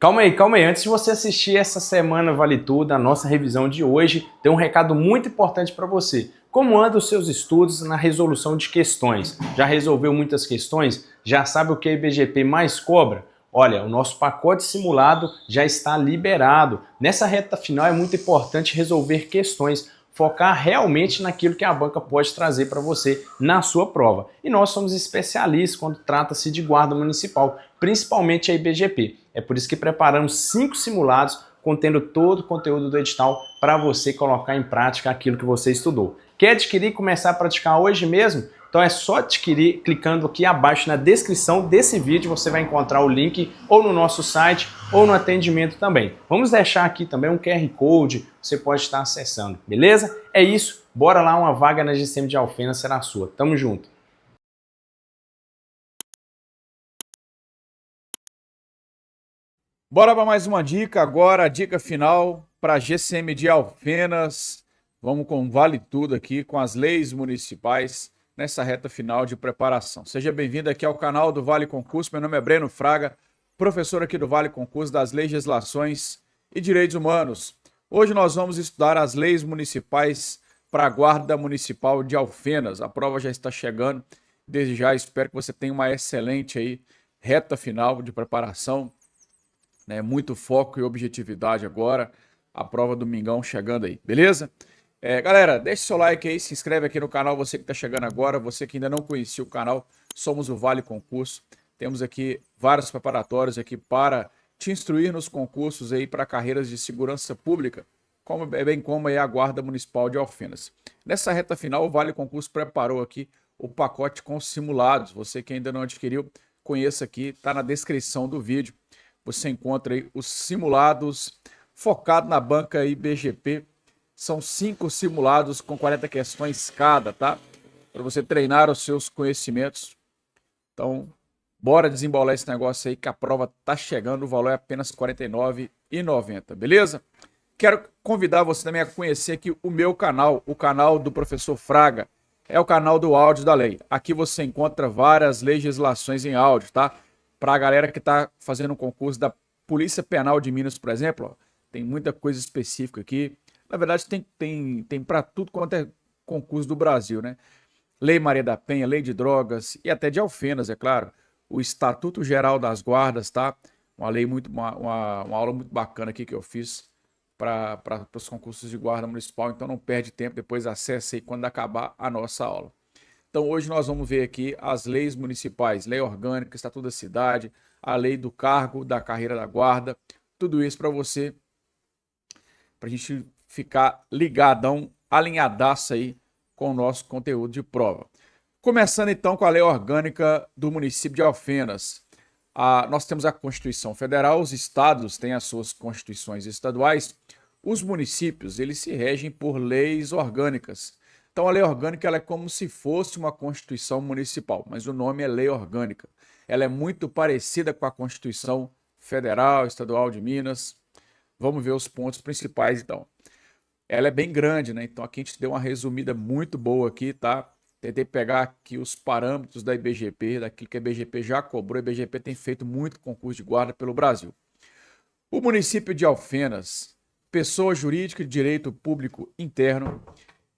Calma aí. Antes de você assistir essa semana Vale Tudo, a nossa revisão de hoje, tem um recado muito importante para você. Como andam os seus estudos na resolução de questões? Já resolveu muitas questões? Já sabe o que a IBGP mais cobra? Olha, o nosso pacote simulado já está liberado. Nessa reta final é muito importante resolver questões, focar realmente naquilo que a banca pode trazer para você na sua prova. E nós somos especialistas quando trata-se de guarda municipal, principalmente a IBGP. É por isso que preparamos 5 simulados contendo todo o conteúdo do edital para você colocar em prática aquilo que você estudou. Quer adquirir e começar a praticar hoje mesmo? Então é só adquirir clicando aqui abaixo na descrição desse vídeo, você vai encontrar o link ou no nosso site ou no atendimento também. Vamos deixar aqui também um QR Code, você pode estar acessando, beleza? É isso, bora lá, uma vaga na GCM de Alfenas será sua. Tamo junto! Bora para mais uma dica agora, a dica final para GCM de Alfenas. Vamos com Vale Tudo aqui, com as leis municipais nessa reta final de preparação. Seja bem-vindo aqui ao canal do Vale Concurso. Meu nome é Breno Fraga, professor aqui do Vale Concurso das Legislações e Direitos Humanos. Hoje nós vamos estudar as leis municipais para a Guarda Municipal de Alfenas. A prova já está chegando. Desde já espero que você tenha uma excelente aí reta final de preparação. Muito foco e objetividade agora. A prova do Domingão chegando aí, beleza? Galera, deixe seu like aí, se inscreve aqui no canal, você que está chegando agora, você que ainda não conhecia o canal, somos o Vale Concurso. Temos aqui vários preparatórios aqui para te instruir nos concursos aí para carreiras de segurança pública, bem como aí a Guarda Municipal de Alfenas. Nessa reta final, o Vale Concurso preparou aqui o pacote com simulados. Você que ainda não adquiriu, conheça aqui, está na descrição do vídeo. Você encontra aí os simulados focados na banca IBGP. São 5 simulados com 40 questões cada, tá? Para você treinar os seus conhecimentos. Então, bora desembolar esse negócio aí que a prova tá chegando. O valor é apenas R$ 49,90, beleza? Quero convidar você também a conhecer aqui o meu canal, o canal do professor Fraga. É o canal do áudio da lei. Aqui você encontra várias legislações em áudio, tá? Para a galera que está fazendo um concurso da Polícia Penal de Minas, por exemplo, ó, tem muita coisa específica aqui. Na verdade, tem para tudo quanto é concurso do Brasil, né? Lei Maria da Penha, Lei de Drogas e até de Alfenas, é claro. O Estatuto Geral das Guardas, tá? Uma aula muito bacana aqui que eu fiz para os concursos de guarda municipal. Então não perde tempo, depois acesse aí quando acabar a nossa aula. Então hoje nós vamos ver aqui as leis municipais, lei orgânica, estatuto da cidade, a lei do cargo, da carreira da guarda, tudo isso para você, para a gente ficar ligadão, alinhadaço aí com o nosso conteúdo de prova. Começando então com a lei orgânica do município de Alfenas. Nós temos a Constituição Federal, os estados têm as suas constituições estaduais, os municípios eles se regem por leis orgânicas. Então a lei orgânica ela é como se fosse uma Constituição municipal, mas o nome é lei orgânica. Ela é muito parecida com a Constituição Federal, Estadual de Minas. Vamos ver os pontos principais então. Ela é bem grande, né? Então aqui a gente deu uma resumida muito boa aqui, tá? Tentei pegar aqui os parâmetros da IBGP, daquilo que a IBGP já cobrou. A IBGP tem feito muito concurso de guarda pelo Brasil. O município de Alfenas, pessoa jurídica de direito público interno,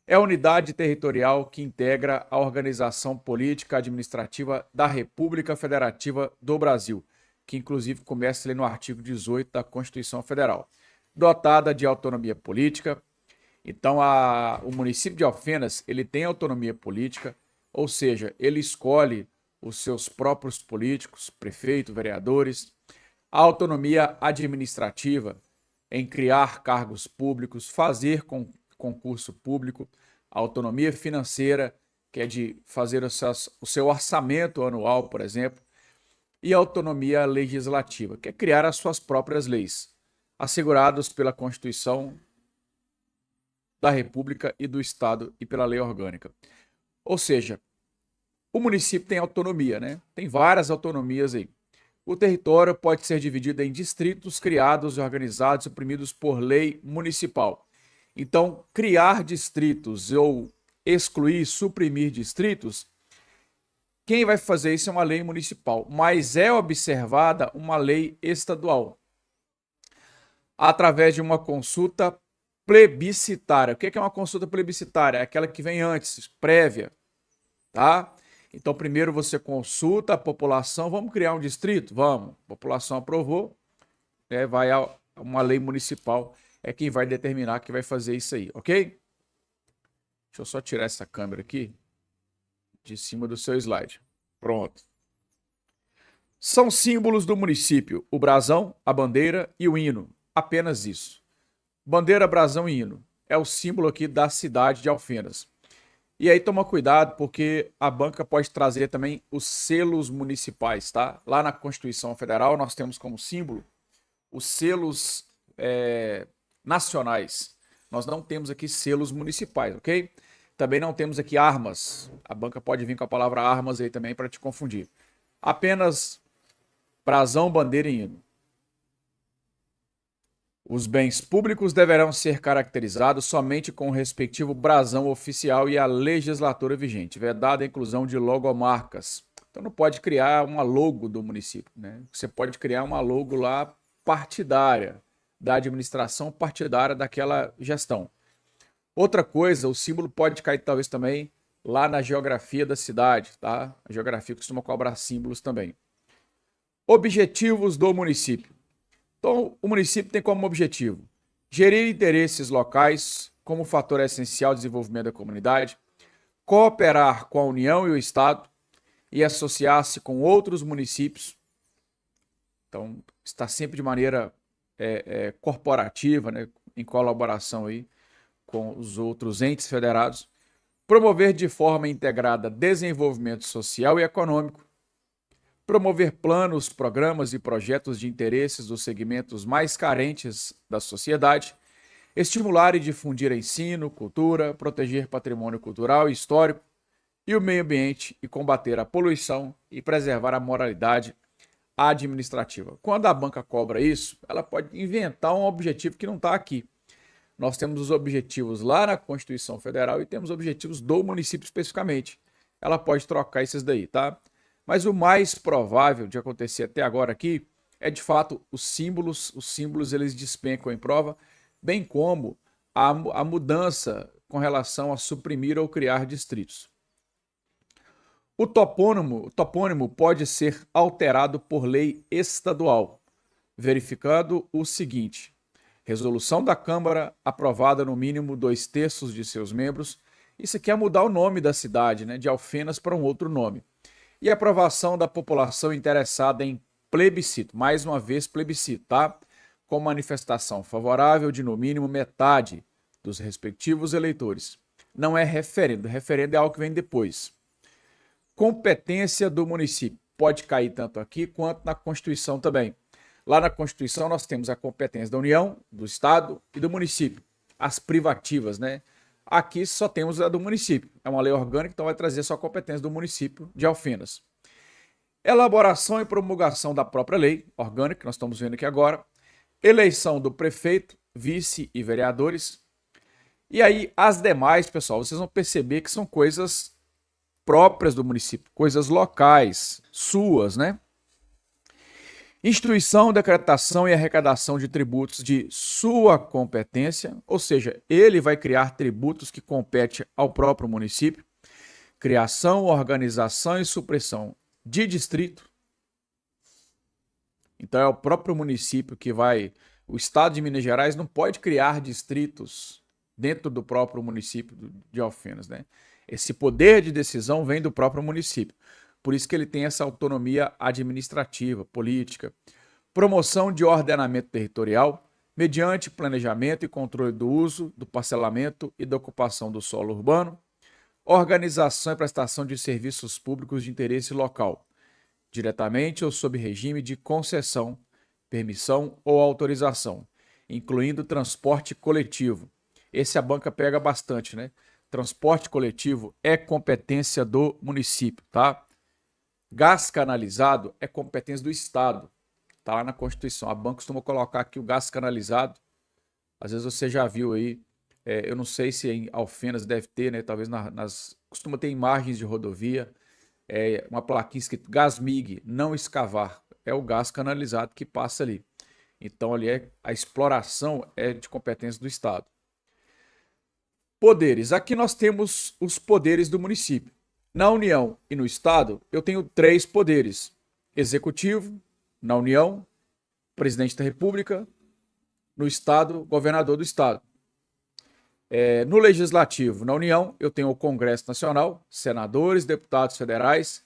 é a unidade territorial que integra a organização política administrativa da República Federativa do Brasil, que inclusive começa ali no artigo 18 da Constituição Federal, dotada de autonomia política. Então, o município de Alfenas ele tem autonomia política, ou seja, ele escolhe os seus próprios políticos, prefeito, vereadores, a autonomia administrativa em criar cargos públicos, fazer concurso público, a autonomia financeira, que é de fazer o seu orçamento anual, por exemplo, e a autonomia legislativa, que é criar as suas próprias leis, assegurados pela Constituição da República e do Estado e pela lei orgânica. Ou seja, o município tem autonomia, né? Tem várias autonomias aí. O território pode ser dividido em distritos criados, organizados e oprimidos por lei municipal. Então, criar distritos ou excluir, suprimir distritos, quem vai fazer isso é uma lei municipal, mas é observada uma lei estadual. através de uma consulta plebiscitária. O que é uma consulta plebiscitária? É aquela que vem antes, prévia, tá? Então, primeiro você consulta a população, vamos criar um distrito? Vamos. A população aprovou, né, vai a uma lei municipal, é quem vai determinar que vai fazer isso aí, ok? Deixa eu só tirar essa câmera aqui de cima do seu slide. Pronto. São símbolos do município, o brasão, a bandeira e o hino. Apenas isso. Bandeira, brasão e hino. É o símbolo aqui da cidade de Alfenas. E aí toma cuidado, porque a banca pode trazer também os selos municipais, tá? Lá na Constituição Federal nós temos como símbolo os selos nacionais. Nós não temos aqui selos municipais, ok? Também não temos aqui armas. A banca pode vir com a palavra armas aí também para te confundir. Apenas brasão, bandeira e hino. Os bens públicos deverão ser caracterizados somente com o respectivo brasão oficial e a legislatura vigente, vedada a inclusão de logomarcas. Então não pode criar uma logo do município, né? Você pode criar uma logo lá partidária, da administração partidária daquela gestão. Outra coisa, o símbolo pode cair talvez também lá na geografia da cidade, tá? A geografia costuma cobrar símbolos também. Objetivos do município. Então, o município tem como objetivo gerir interesses locais como fator essencial de desenvolvimento da comunidade, cooperar com a União e o Estado e associar-se com outros municípios. Então, está sempre de maneira corporativa, né, em colaboração aí com os outros entes federados. Promover de forma integrada desenvolvimento social e econômico. Promover planos, programas e projetos de interesses dos segmentos mais carentes da sociedade, estimular e difundir ensino, cultura, proteger patrimônio cultural e histórico e o meio ambiente e combater a poluição e preservar a moralidade administrativa. Quando a banca cobra isso, ela pode inventar um objetivo que não está aqui. Nós temos os objetivos lá na Constituição Federal e temos objetivos do município especificamente. Ela pode trocar esses daí, tá? Mas o mais provável de acontecer até agora aqui é, de fato, os símbolos eles despencam em prova, bem como a mudança com relação a suprimir ou criar distritos. O topônimo pode ser alterado por lei estadual, verificando o seguinte: resolução da Câmara aprovada no mínimo 2/3 de seus membros. Isso aqui é mudar o nome da cidade, né, de Alfenas para um outro nome. E aprovação da população interessada em plebiscito, mais uma vez plebiscito, tá? Com manifestação favorável de no mínimo metade dos respectivos eleitores. Não é referendo, referendo é algo que vem depois. Competência do município, pode cair tanto aqui quanto na Constituição também. Lá na Constituição nós temos a competência da União, do Estado e do município, as privativas, né? Aqui só temos a do município. É uma lei orgânica, então vai trazer só a competência do município de Alfenas. Elaboração e promulgação da própria lei orgânica, que nós estamos vendo aqui agora. Eleição do prefeito, vice e vereadores. E aí, as demais, pessoal, vocês vão perceber que são coisas próprias do município, coisas locais, suas, né? Instituição, decretação e arrecadação de tributos de sua competência, ou seja, ele vai criar tributos que competem ao próprio município. Criação, organização e supressão de distrito. Então é o próprio município que vai... O Estado de Minas Gerais não pode criar distritos dentro do próprio município de Alfenas, né? Esse poder de decisão vem do próprio município. Por isso que ele tem essa autonomia administrativa, política. Promoção de ordenamento territorial, mediante planejamento e controle do uso, do parcelamento e da ocupação do solo urbano. Organização e prestação de serviços públicos de interesse local, diretamente ou sob regime de concessão, permissão ou autorização, incluindo transporte coletivo. Esse a banca pega bastante, né? Transporte coletivo é competência do município, tá? Gás canalizado é competência do Estado. Está lá na Constituição. A banca costuma colocar aqui o gás canalizado. Às vezes você já viu aí, eu não sei se em Alfenas deve ter, né? Talvez costuma ter imagens de rodovia, uma plaquinha escrito gás MIG, não escavar. É o gás canalizado que passa ali. Então, ali a exploração é de competência do Estado. Poderes. Aqui nós temos os poderes do município. Na União e no Estado, eu tenho 3 poderes. Executivo, na União, presidente da República, no Estado, governador do Estado. No Legislativo, na União, eu tenho o Congresso Nacional, senadores, deputados federais,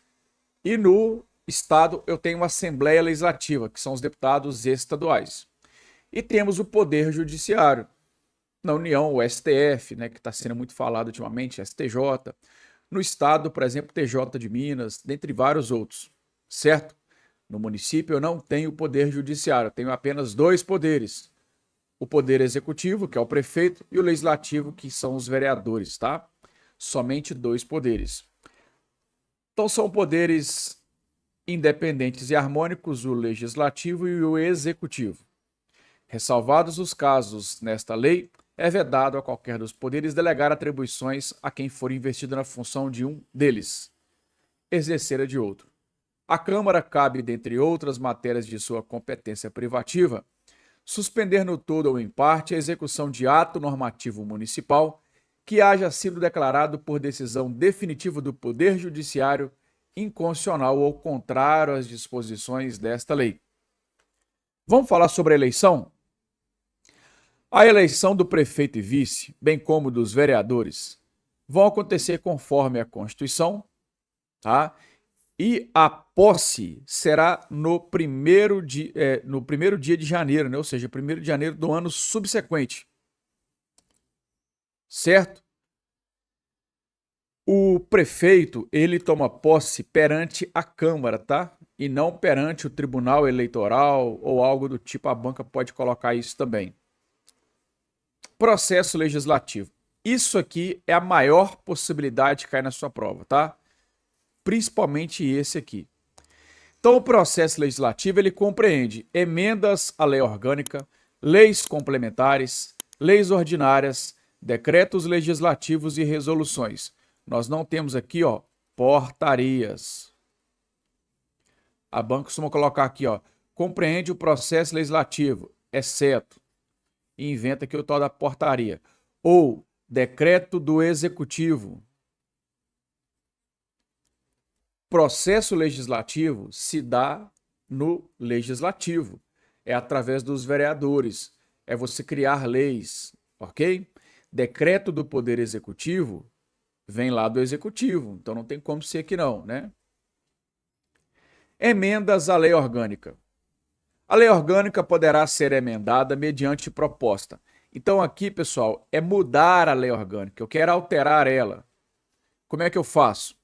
e no Estado eu tenho uma Assembleia Legislativa, que são os deputados estaduais. E temos o Poder Judiciário. Na União, o STF, né, que está sendo muito falado ultimamente, STJ. No Estado, por exemplo, TJ de Minas, dentre vários outros, certo? No município eu não tenho Poder Judiciário, eu tenho apenas 2 poderes. O Poder Executivo, que é o prefeito, e o Legislativo, que são os vereadores, tá? Somente 2 poderes. Então são poderes independentes e harmônicos, o Legislativo e o Executivo. Ressalvados os casos nesta lei, é vedado a qualquer dos poderes delegar atribuições a quem for investido na função de um deles, exercer a de outro. A Câmara cabe, dentre outras matérias de sua competência privativa, suspender no todo ou em parte a execução de ato normativo municipal que haja sido declarado por decisão definitiva do Poder Judiciário inconstitucional ou contrário às disposições desta lei. Vamos falar sobre a eleição? A eleição do prefeito e vice, bem como dos vereadores, vão acontecer conforme a Constituição, tá? E a posse será no primeiro dia de janeiro, né? Ou seja, 1º de janeiro do ano subsequente. Certo? O prefeito, ele toma posse perante a Câmara, tá? E não perante o Tribunal Eleitoral ou algo do tipo, a banca pode colocar isso também. Processo legislativo. Isso aqui é a maior possibilidade de cair na sua prova, tá? Principalmente esse aqui. Então, o processo legislativo, ele compreende emendas à lei orgânica, leis complementares, leis ordinárias, decretos legislativos e resoluções. Nós não temos aqui, ó, portarias. A banca costuma colocar aqui, ó, compreende o processo legislativo, exceto, e inventa aqui o tal da portaria. Ou decreto do executivo. Processo legislativo se dá no legislativo. É através dos vereadores. É você criar leis, ok? Decreto do Poder Executivo vem lá do Executivo. Então não tem como ser aqui não, né? Emendas à lei orgânica. A lei orgânica poderá ser emendada mediante proposta. Então aqui, pessoal, é mudar a lei orgânica. Eu quero alterar ela. Como é que eu faço?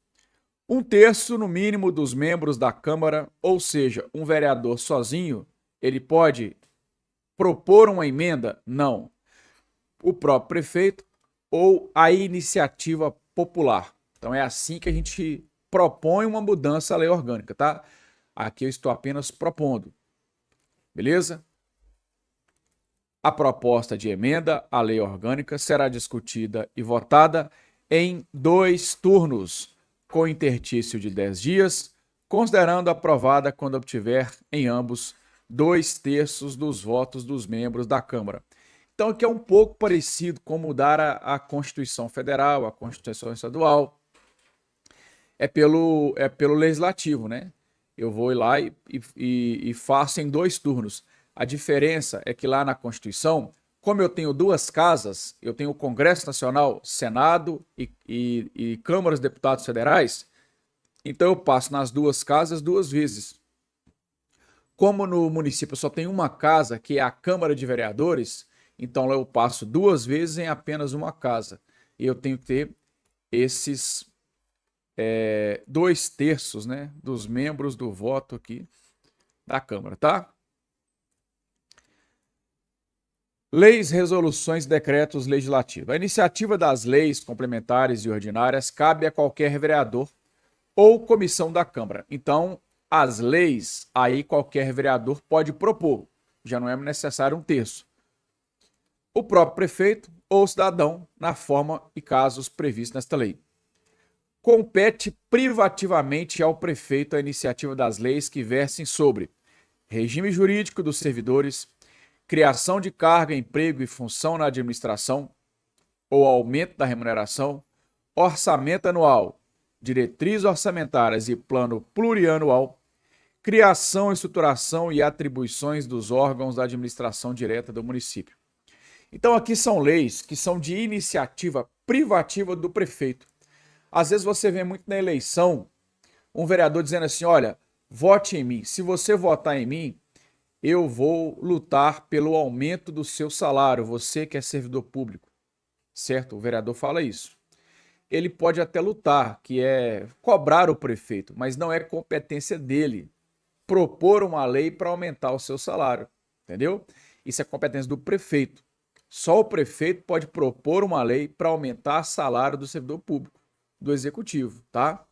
1/3 no mínimo dos membros da Câmara, ou seja, um vereador sozinho, ele pode propor uma emenda? Não. O próprio prefeito ou a iniciativa popular. Então é assim que a gente propõe uma mudança à lei orgânica, tá? Aqui eu estou apenas propondo. Beleza? A proposta de emenda à lei orgânica será discutida e votada em 2 turnos, com interstício de 10 dias, considerando aprovada quando obtiver em ambos 2/3 dos votos dos membros da Câmara. Então, aqui é um pouco parecido com mudar a Constituição Federal, a Constituição Estadual. É pelo Legislativo, né? Eu vou lá e faço em 2 turnos. A diferença é que lá na Constituição, como eu tenho 2 casas, eu tenho o Congresso Nacional, Senado e Câmara dos Deputados Federais, então eu passo nas 2 casas 2 vezes. Como no município só tem uma casa, que é a Câmara de Vereadores, então eu passo 2 vezes em apenas uma casa. E eu tenho que ter esses 2/3, né, dos membros do voto aqui da Câmara, tá? Leis, resoluções, decretos legislativos. A iniciativa das leis complementares e ordinárias cabe a qualquer vereador ou comissão da Câmara. Então, as leis, aí qualquer vereador pode propor. Já não é necessário 1/3. O próprio prefeito ou cidadão, na forma e casos previstos nesta lei. Compete privativamente ao prefeito a iniciativa das leis que versem sobre regime jurídico dos servidores, criação de carga, emprego e função na administração ou aumento da remuneração, orçamento anual, diretrizes orçamentárias e plano plurianual, criação, estruturação e atribuições dos órgãos da administração direta do município. Então aqui são leis que são de iniciativa privativa do prefeito. Às vezes você vê muito na eleição um vereador dizendo assim, olha, vote em mim. Se você votar em mim, eu vou lutar pelo aumento do seu salário, você que é servidor público. Certo? O vereador fala isso. Ele pode até lutar, que é cobrar o prefeito, mas não é competência dele propor uma lei para aumentar o seu salário, entendeu? Isso é competência do prefeito. Só o prefeito pode propor uma lei para aumentar o salário do servidor público, do executivo, tá?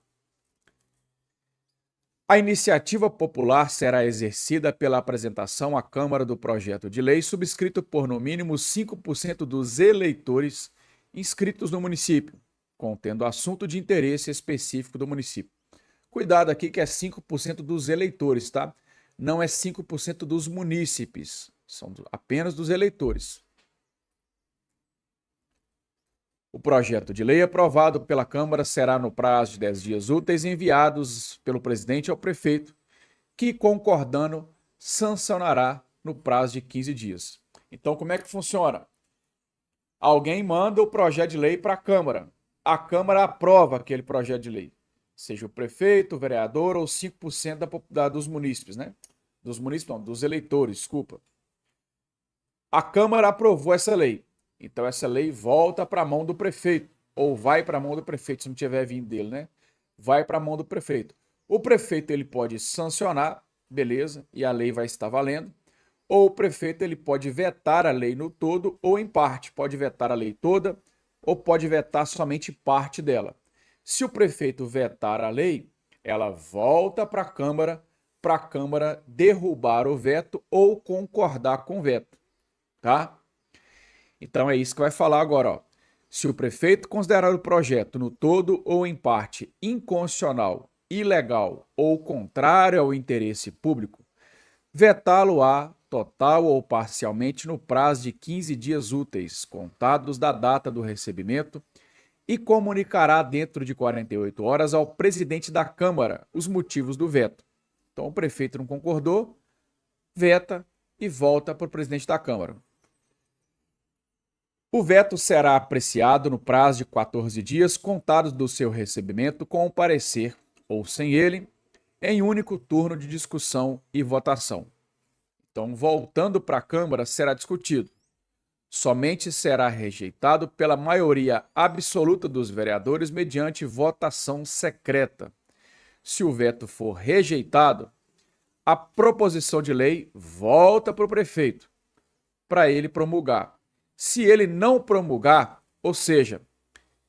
A iniciativa popular será exercida pela apresentação à Câmara do projeto de lei subscrito por no mínimo 5% dos eleitores inscritos no município, contendo assunto de interesse específico do município. Cuidado aqui que é 5% dos eleitores, tá? Não é 5% dos munícipes, são apenas dos eleitores. O projeto de lei aprovado pela Câmara será, no prazo de 10 dias úteis, enviados pelo presidente ao prefeito, que, concordando, sancionará no prazo de 15 dias. Então, como é que funciona? Alguém manda o projeto de lei para a Câmara. A Câmara aprova aquele projeto de lei. Seja o prefeito, o vereador ou 5% dos munícipes, né? Dos munícipes, não, dos eleitores, desculpa. A Câmara aprovou essa lei. Então, essa lei volta para a mão do prefeito, ou vai para a mão do prefeito, se não tiver vindo dele, né? Vai para a mão do prefeito. O prefeito ele pode sancionar, beleza, e a lei vai estar valendo. Ou o prefeito ele pode vetar a lei no todo ou em parte. Pode vetar a lei toda ou pode vetar somente parte dela. Se o prefeito vetar a lei, ela volta para a Câmara derrubar o veto ou concordar com o veto, tá? Então é isso que vai falar agora, ó. Se o prefeito considerar o projeto no todo ou em parte inconstitucional, ilegal ou contrário ao interesse público, vetá-lo-á total ou parcialmente no prazo de 15 dias úteis, contados da data do recebimento, e comunicará dentro de 48 horas ao presidente da Câmara os motivos do veto. Então o prefeito não concordou, veta e volta para o presidente da Câmara. O veto será apreciado no prazo de 14 dias contados do seu recebimento com o parecer, ou sem ele, em único turno de discussão e votação. Então, voltando para a Câmara, será discutido. Somente será rejeitado pela maioria absoluta dos vereadores mediante votação secreta. Se o veto for rejeitado, a proposição de lei volta para o prefeito, para ele promulgar. Se ele não promulgar, ou seja,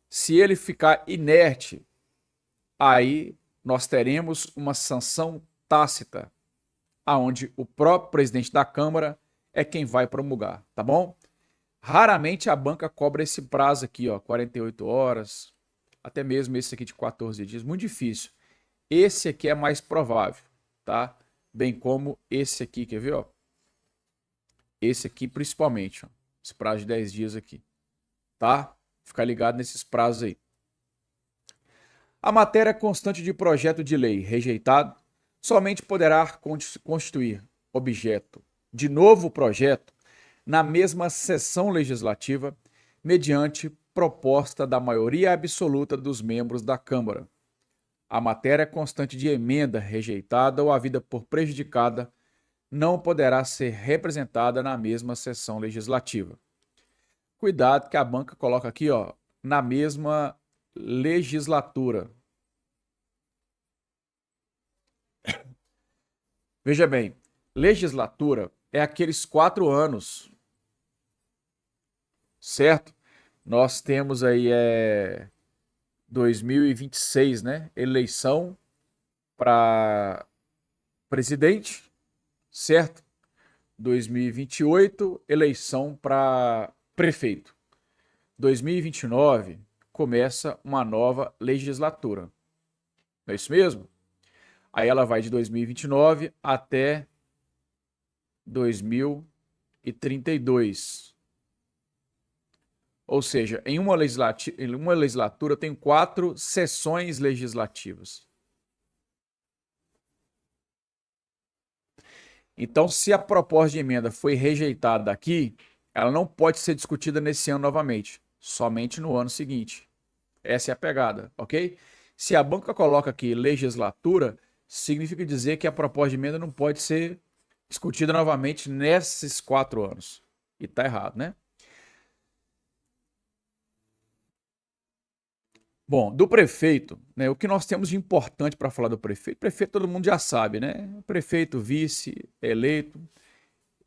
se ele ficar inerte, aí nós teremos uma sanção tácita, aonde o próprio presidente da Câmara é quem vai promulgar, tá bom? Raramente a banca cobra esse prazo aqui, ó, 48 horas, até mesmo esse aqui de 14 dias, muito difícil. Esse aqui é mais provável, tá? Bem como esse aqui, quer ver, ó? Esse aqui principalmente, ó. Esse prazo de 10 dias aqui, tá? Ficar ligado nesses prazos aí. A matéria constante de projeto de lei rejeitado somente poderá constituir objeto de novo projeto na mesma sessão legislativa, mediante proposta da maioria absoluta dos membros da Câmara. A matéria constante de emenda rejeitada ou havida por prejudicada não poderá ser representada na mesma sessão legislativa. Cuidado que a banca coloca aqui, ó, na mesma legislatura. Veja bem, legislatura é aqueles 4 anos, certo? Nós temos aí 2026, né? Eleição para presidente, certo? 2028, eleição para prefeito. 2029 começa uma nova legislatura. Não é isso mesmo? Aí ela vai de 2029 até 2030. e 32. Ou seja, em uma legislatura tem 4 sessões legislativas. Então, se a proposta de emenda foi rejeitada aqui, ela não pode ser discutida nesse ano novamente, somente no ano seguinte. Essa é a pegada, ok? Se a banca coloca aqui legislatura, significa dizer que a proposta de emenda não pode ser discutida novamente nesses 4 anos. E tá errado, né? Bom, do prefeito, né? O que nós temos de importante para falar do prefeito? Prefeito todo mundo já sabe, né? Prefeito, vice, eleito.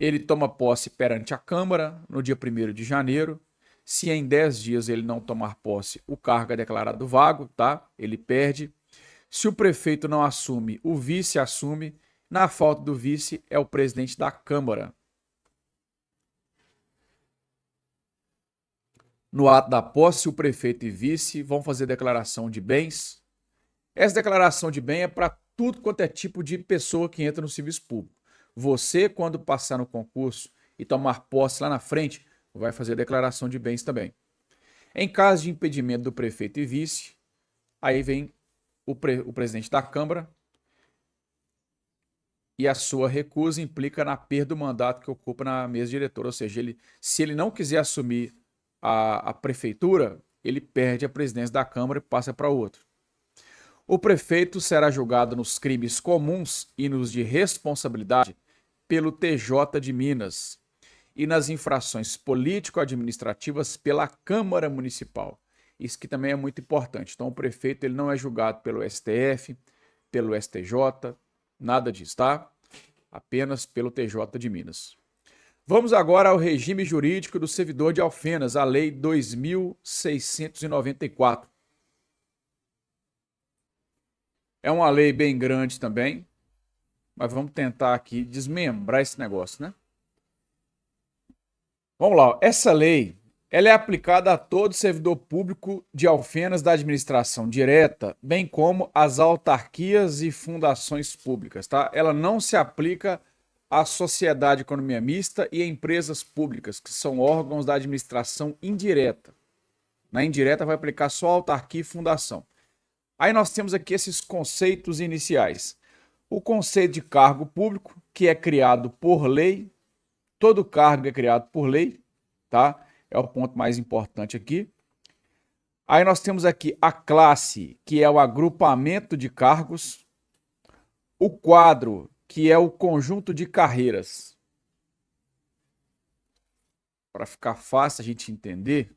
Ele toma posse perante a Câmara no dia 1º de janeiro. Se em 10 dias ele não tomar posse, o cargo é declarado vago, tá? Ele perde. Se o prefeito não assume, o vice assume. Na falta do vice, é o presidente da Câmara. No ato da posse, o prefeito e vice vão fazer declaração de bens. Essa declaração de bem é para tudo quanto é tipo de pessoa que entra no serviço público. Você, quando passar no concurso e tomar posse lá na frente, vai fazer declaração de bens também. Em caso de impedimento do prefeito e vice, aí vem o presidente da Câmara e a sua recusa implica na perda do mandato que ocupa na mesa diretora. Ou seja, se ele não quiser assumir a prefeitura, ele perde a presidência da Câmara e passa para outro. O prefeito será julgado nos crimes comuns e nos de responsabilidade pelo TJ de Minas e nas infrações político-administrativas pela Câmara Municipal. Isso que também é muito importante. Então, o prefeito ele não é julgado pelo STF, pelo STJ, nada disso, tá? Apenas pelo TJ de Minas. Vamos agora ao regime jurídico do servidor de Alfenas, a Lei 2694. É uma lei bem grande também, mas vamos tentar aqui desmembrar esse negócio, né? Vamos lá, essa lei ela é aplicada a todo servidor público de Alfenas da administração direta, bem como às autarquias e fundações públicas, tá? Ela não se aplica à sociedade de economia mista e a empresas públicas, que são órgãos da administração indireta. Na indireta vai aplicar só autarquia e fundação. Aí nós temos aqui esses conceitos iniciais. O conceito de cargo público, que é criado por lei. Todo cargo é criado por lei, tá? É o ponto mais importante aqui. Aí nós temos aqui a classe, que é o agrupamento de cargos. O quadro, que é o conjunto de carreiras. Para ficar fácil a gente entender,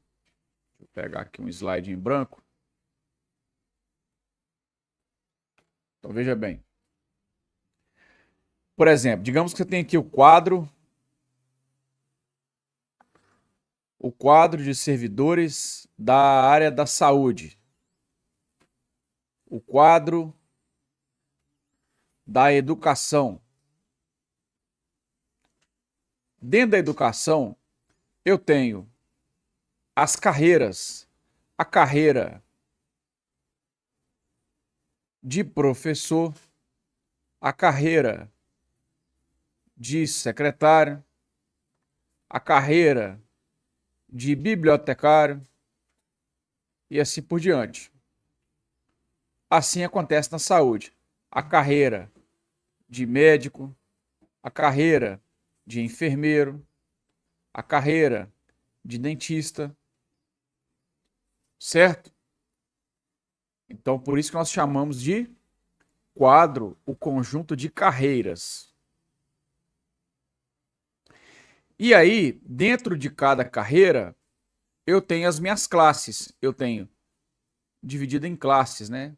deixa eu pegar aqui um slide em branco. Então veja bem. Por exemplo, digamos que você tem aqui o quadro de servidores da área da saúde. O quadro da educação. Dentro da educação, eu tenho as carreiras. A carreira de professor, a carreira de secretário, a carreira de bibliotecário e assim por diante. Assim acontece na saúde. A carreira de médico, a carreira de enfermeiro, a carreira de dentista, certo? Então, por isso que nós chamamos de quadro o conjunto de carreiras. E aí, dentro de cada carreira, eu tenho as minhas classes. Eu tenho dividido em classes, né?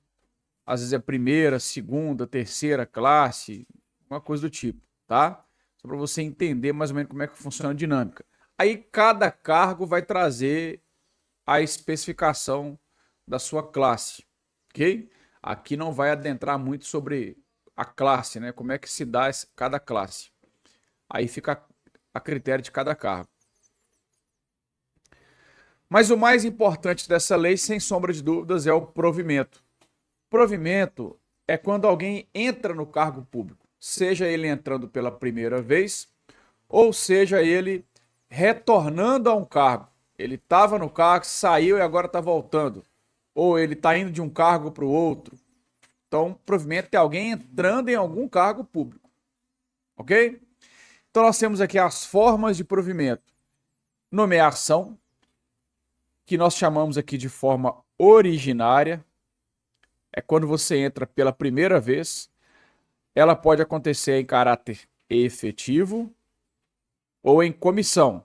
Às vezes é primeira, segunda, terceira classe, uma coisa do tipo, tá? Só para você entender mais ou menos como é que funciona a dinâmica. Aí cada cargo vai trazer a especificação da sua classe, ok? Aqui não vai adentrar muito sobre a classe, né? Como é que se dá cada classe. Aí fica a critério de cada cargo. Mas o mais importante dessa lei, sem sombra de dúvidas, é o provimento. Provimento é quando alguém entra no cargo público, seja ele entrando pela primeira vez ou seja, ele retornando a um cargo. Ele estava no cargo, saiu e agora está voltando. Ou ele está indo de um cargo para o outro. Então, provimento é alguém entrando em algum cargo público. Ok? Então, nós temos aqui as formas de provimento. Nomeação, que nós chamamos aqui de forma originária. É quando você entra pela primeira vez. Ela pode acontecer em caráter efetivo ou em comissão.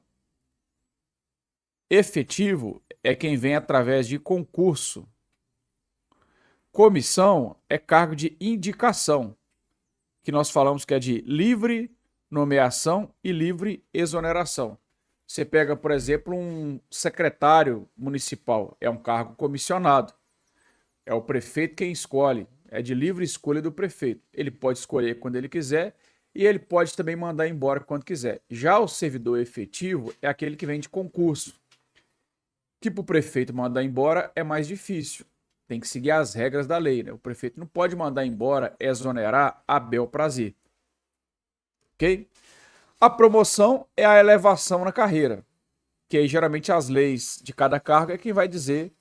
Efetivo é quem vem através de concurso. Comissão é cargo de indicação, que nós falamos que é de livre nomeação e livre exoneração. Você pega, por exemplo, um secretário municipal, é um cargo comissionado. É o prefeito quem escolhe, é de livre escolha do prefeito. Ele pode escolher quando ele quiser e ele pode também mandar embora quando quiser. Já o servidor efetivo é aquele que vem de concurso. Tipo, o prefeito mandar embora é mais difícil. Tem que seguir as regras da lei, né? O prefeito não pode mandar embora, exonerar a bel prazer. Ok? A promoção é a elevação na carreira, que aí geralmente as leis de cada cargo é quem vai dizer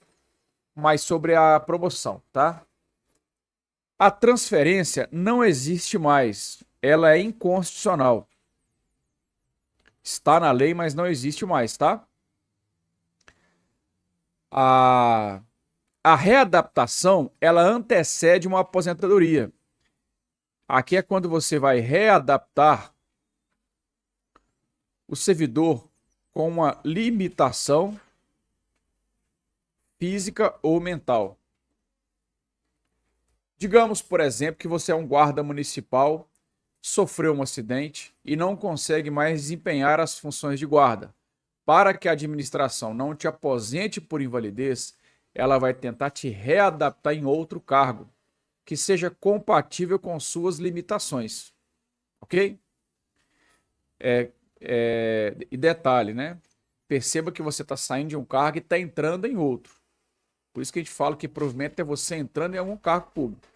mais sobre a promoção, tá? A transferência não existe mais, ela é inconstitucional. Está na lei, mas não existe mais, tá? A readaptação, ela antecede uma aposentadoria. Aqui é quando você vai readaptar o servidor com uma limitação física ou mental. Digamos, por exemplo, que você é um guarda municipal, sofreu um acidente e não consegue mais desempenhar as funções de guarda. Para que a administração não te aposente por invalidez, ela vai tentar te readaptar em outro cargo, que seja compatível com suas limitações. Ok? E detalhe, né? Perceba que você está saindo de um cargo e está entrando em outro. Por isso que a gente fala que provimento é você entrando em algum cargo público.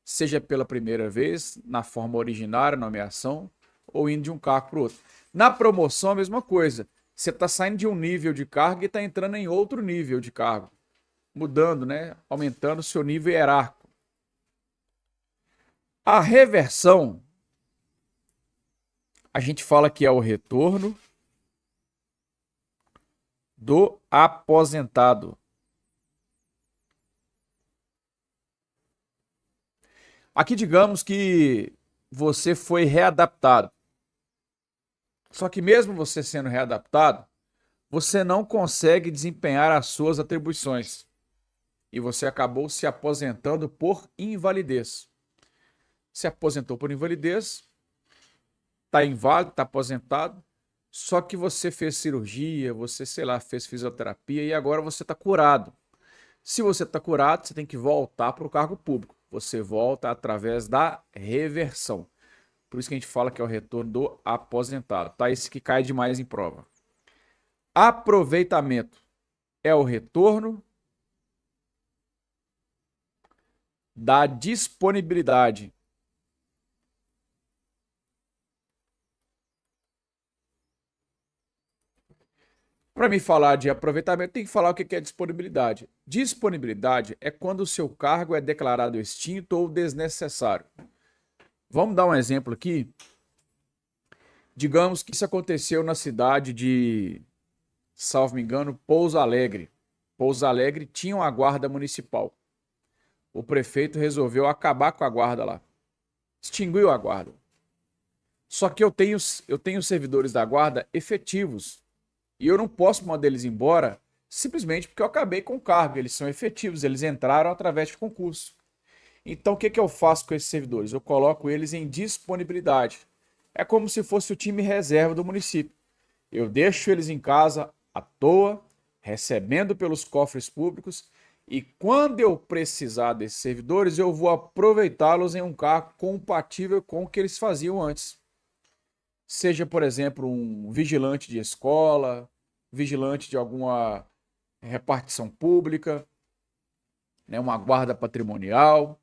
Seja pela primeira vez, na forma originária, nomeação, ou indo de um cargo para o outro. Na promoção, a mesma coisa. Você está saindo de um nível de cargo e está entrando em outro nível de cargo. Mudando, né? Aumentando o seu nível hierárquico. A reversão, a gente fala que é o retorno do aposentado. Aqui, digamos que você foi readaptado. Só que mesmo você sendo readaptado, você não consegue desempenhar as suas atribuições. E você acabou se aposentando por invalidez. Se aposentou por invalidez, está inválido, está aposentado, só que você fez cirurgia, você, sei lá, fez fisioterapia e agora você está curado. Se você está curado, você tem que voltar para o cargo público. Você volta através da reversão. Por isso que a gente fala que é o retorno do aposentado, tá? Esse que cai demais em prova. Aproveitamento é o retorno da disponibilidade. Para me falar de aproveitamento, tem que falar o que é disponibilidade. Disponibilidade é quando o seu cargo é declarado extinto ou desnecessário. Vamos dar um exemplo aqui. Digamos que isso aconteceu na cidade de, salvo me engano, Pouso Alegre. Pouso Alegre tinha uma guarda municipal. O prefeito resolveu acabar com a guarda lá. Extinguiu a guarda. Só que eu tenho servidores da guarda efetivos. E eu não posso mandar eles embora simplesmente porque eu acabei com o cargo. Eles são efetivos, eles entraram através de concurso. Então, o que eu faço com esses servidores? Eu coloco eles em disponibilidade. É como se fosse o time reserva do município. Eu deixo eles em casa à toa, recebendo pelos cofres públicos, e quando eu precisar desses servidores, eu vou aproveitá-los em um cargo compatível com o que eles faziam antes. Seja, por exemplo, um vigilante de escola, vigilante de alguma repartição pública, né, uma guarda patrimonial.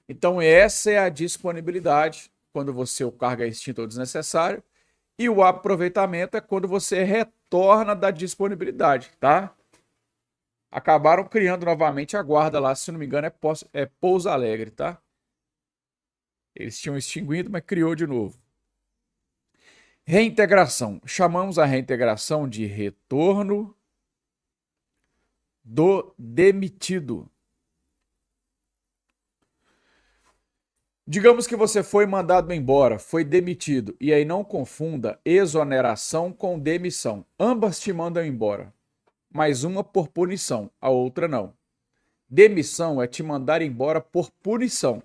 Então, essa é a disponibilidade, quando o cargo é extinto ou desnecessário, E o aproveitamento é quando você retorna da disponibilidade, tá? Acabaram criando novamente a guarda lá, se não me engano, é Pouso Alegre, tá? Eles tinham extinguido, mas criou de novo. Reintegração. Chamamos a reintegração de retorno do demitido. Digamos que você foi mandado embora, foi demitido, e aí não confunda exoneração com demissão. Ambas te mandam embora, mas uma por punição, a outra não. Demissão é te mandar embora por punição.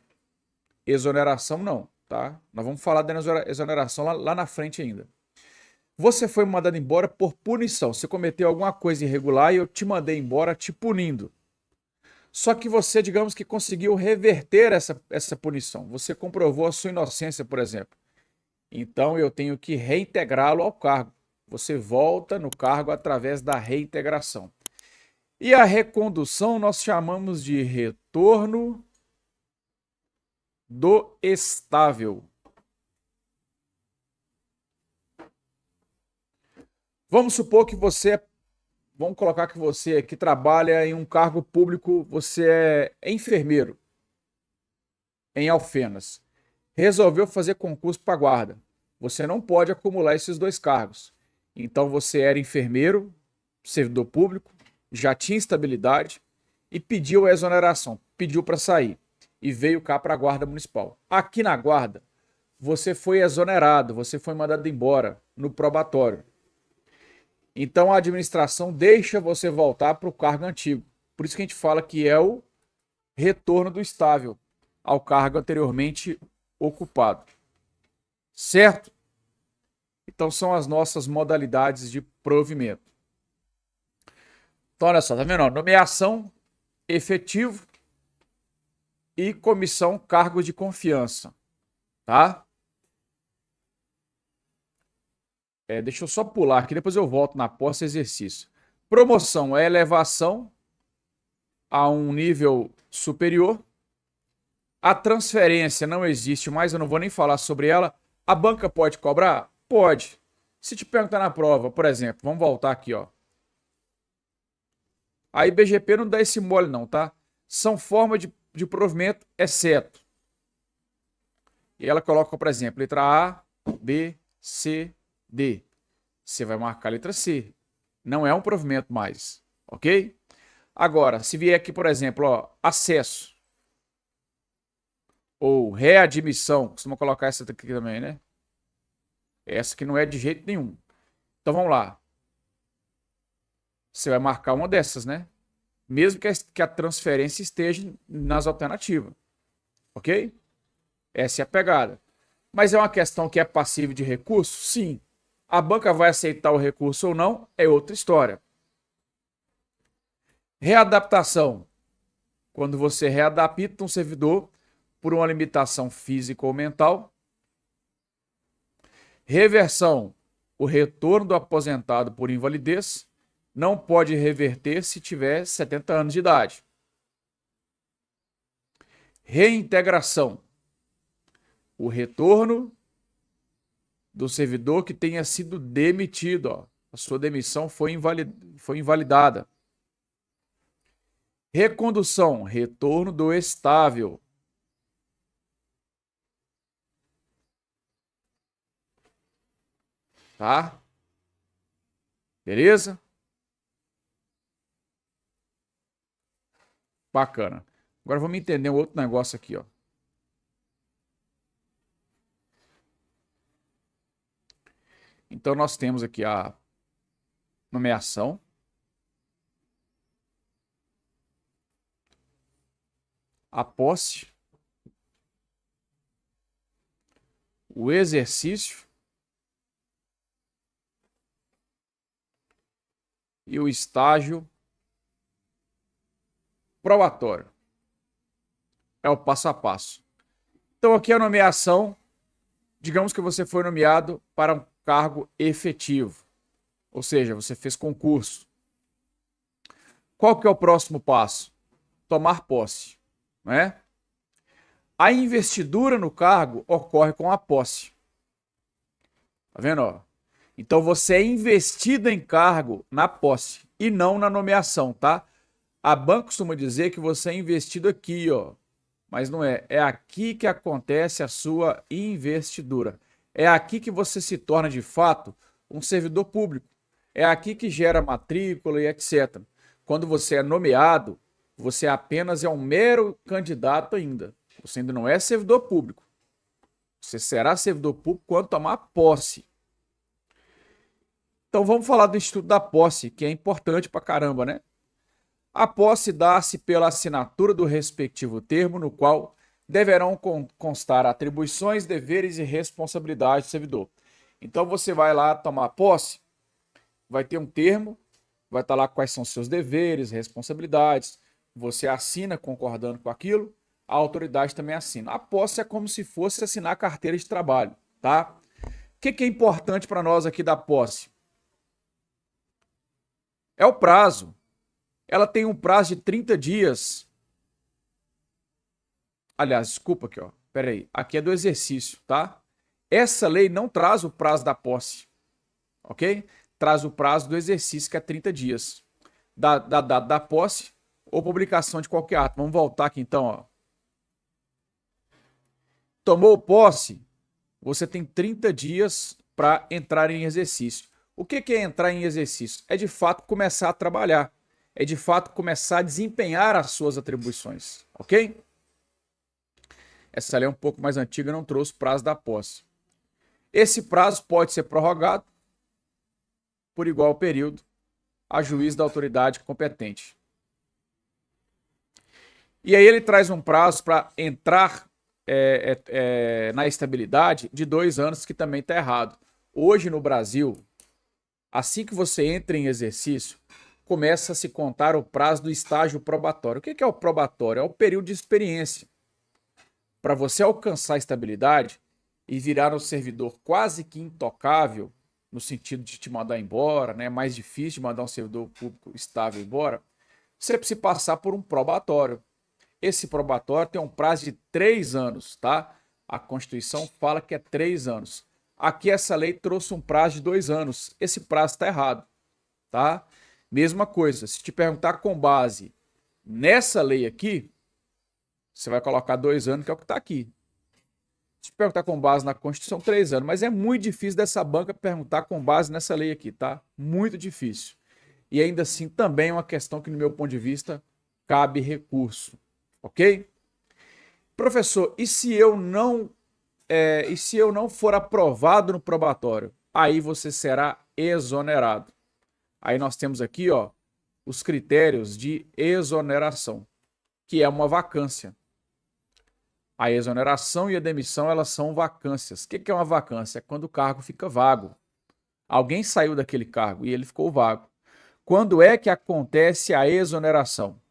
Exoneração não, tá? Nós vamos falar da exoneração lá na frente ainda. Você foi mandado embora por punição. Você cometeu alguma coisa irregular e eu te mandei embora te punindo. Só que você, digamos que conseguiu reverter essa punição. Você comprovou a sua inocência, por exemplo. Então eu tenho que reintegrá-lo ao cargo. Você volta no cargo através da reintegração. E a recondução nós chamamos de retorno do estável. Vamos supor que vamos colocar que você que trabalha em um cargo público, você é enfermeiro em Alfenas. Resolveu fazer concurso para guarda. Você não pode acumular esses dois cargos. Então você era enfermeiro, servidor público, já tinha estabilidade e pediu a exoneração, pediu para sair e veio cá para a guarda municipal. Aqui na guarda, você foi exonerado, você foi mandado embora no probatório. Então a administração deixa você voltar para o cargo antigo. Por isso que a gente fala que é o retorno do estável ao cargo anteriormente ocupado. Certo? Então são as nossas modalidades de provimento. Então olha só, tá vendo? Nomeação, efetivo e comissão, cargos de confiança. Tá? Deixa eu só pular aqui, depois eu volto na posse exercício. Promoção é elevação a um nível superior. A transferência não existe mais, eu não vou nem falar sobre ela. A banca pode cobrar? Pode. Se te perguntar na prova, por exemplo, vamos voltar aqui, ó. A IBGP não dá esse mole não, tá? São formas de provimento, exceto. E ela coloca, por exemplo, letra A, B, C, D. Você vai marcar a letra C. Não é um provimento mais, ok? Agora, se vier aqui, por exemplo, ó, acesso ou readmissão, costuma colocar essa aqui também, né? Essa que não é de jeito nenhum. Então vamos lá. Você vai marcar uma dessas, né? Mesmo que a transferência esteja nas alternativas, ok? Essa é a pegada. Mas é uma questão que é passível de recurso? Sim. A banca vai aceitar o recurso ou não? É outra história. Readaptação. Quando você readapta um servidor por uma limitação física ou mental. Reversão. O retorno do aposentado por invalidez não pode reverter se tiver 70 anos de idade. Reintegração. O retorno do servidor que tenha sido demitido. Ó. A sua demissão foi invalidada. Recondução. Retorno do estável. Tá? Beleza? Bacana. Agora vamos entender um outro negócio aqui, ó. Então nós temos aqui a nomeação, a posse, o exercício e o estágio probatório. É o passo a passo. Então aqui a nomeação, digamos que você foi nomeado para um cargo efetivo, ou seja, você fez concurso. Qual que é o próximo passo? Tomar posse, não é? A investidura no cargo ocorre com a posse. Tá vendo, ó? Então você é investido em cargo na posse e não na nomeação, tá? A banca costuma dizer que você é investido aqui, ó. Mas não é. É aqui que acontece a sua investidura. É aqui que você se torna, de fato, um servidor público. É aqui que gera matrícula e etc. Quando você é nomeado, você apenas é um mero candidato ainda. Você ainda não é servidor público. Você será servidor público quando tomar posse. Então vamos falar do Instituto da Posse, que é importante pra caramba, né? A posse dá-se pela assinatura do respectivo termo, no qual deverão constar atribuições, deveres e responsabilidades do servidor. Então você vai lá tomar posse, vai ter um termo, vai estar lá quais são seus deveres, responsabilidades, você assina concordando com aquilo, a autoridade também assina. A posse é como se fosse assinar a carteira de trabalho, tá? O que é importante para nós aqui da posse? É o prazo. Ela tem um prazo de 30 dias. Aliás, desculpa aqui, ó. Pera aí. Aqui é do exercício, tá? Essa lei não traz o prazo da posse, ok? Traz o prazo do exercício, que é 30 dias. Da data da posse ou publicação de qualquer ato. Vamos voltar aqui então, ó. Tomou posse, você tem 30 dias para entrar em exercício. O que é entrar em exercício? É de fato começar a trabalhar. É de fato começar a desempenhar as suas atribuições, ok? Essa lei é um pouco mais antiga, não trouxe prazo da posse. Esse prazo pode ser prorrogado por igual período a juiz da autoridade competente. E aí ele traz um prazo para entrar na estabilidade de 2 anos, que também está errado. Hoje no Brasil, assim que você entra em exercício, começa a se contar o prazo do estágio probatório. O que é o probatório? É o período de experiência. Para você alcançar a estabilidade e virar um servidor quase que intocável, no sentido de te mandar embora, né? É mais difícil de mandar um servidor público estável embora, você precisa passar por um probatório. Esse probatório tem um prazo de 3 anos, tá? A Constituição fala que é 3 anos. Aqui essa lei trouxe um prazo de 2 anos. Esse prazo está errado, tá? Mesma coisa, se te perguntar com base nessa lei aqui, você vai colocar 2 anos, que é o que está aqui. Se te perguntar com base na Constituição, 3 anos. Mas é muito difícil dessa banca perguntar com base nessa lei aqui, tá? Muito difícil. E ainda assim, também é uma questão que, no meu ponto de vista, cabe recurso. Ok? Professor, e se eu não for aprovado no probatório? Aí você será exonerado. Aí nós temos aqui, ó, os critérios de exoneração, que é uma vacância. A exoneração e a demissão, elas são vacâncias. O que é uma vacância? É quando o cargo fica vago. Alguém saiu daquele cargo e ele ficou vago. Quando é que acontece a exoneração?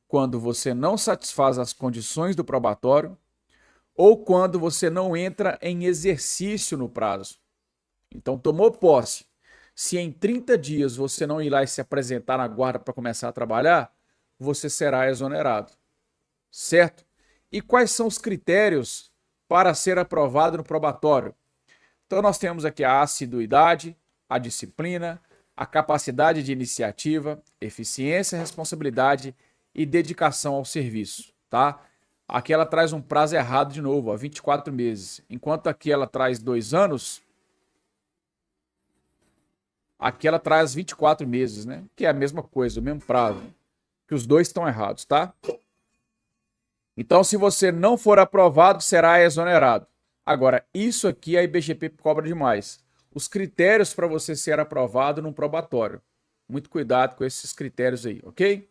Quando você não satisfaz as condições do probatório ou quando você não entra em exercício no prazo. Então, tomou posse. Se em 30 dias você não ir lá e se apresentar na guarda para começar a trabalhar, você será exonerado. Certo? E quais são os critérios para ser aprovado no probatório? Então, nós temos aqui a assiduidade, a disciplina, a capacidade de iniciativa, eficiência, responsabilidade e dedicação ao serviço, tá? Aqui ela traz um prazo errado de novo, ó, 24 meses. Enquanto aqui ela traz 2 anos, aqui ela traz 24 meses, né? Que é a mesma coisa, o mesmo prazo. Que os dois estão errados, tá? Então, se você não for aprovado, será exonerado. Agora, isso aqui a IBGP cobra demais. Os critérios para você ser aprovado num probatório. Muito cuidado com esses critérios aí, ok?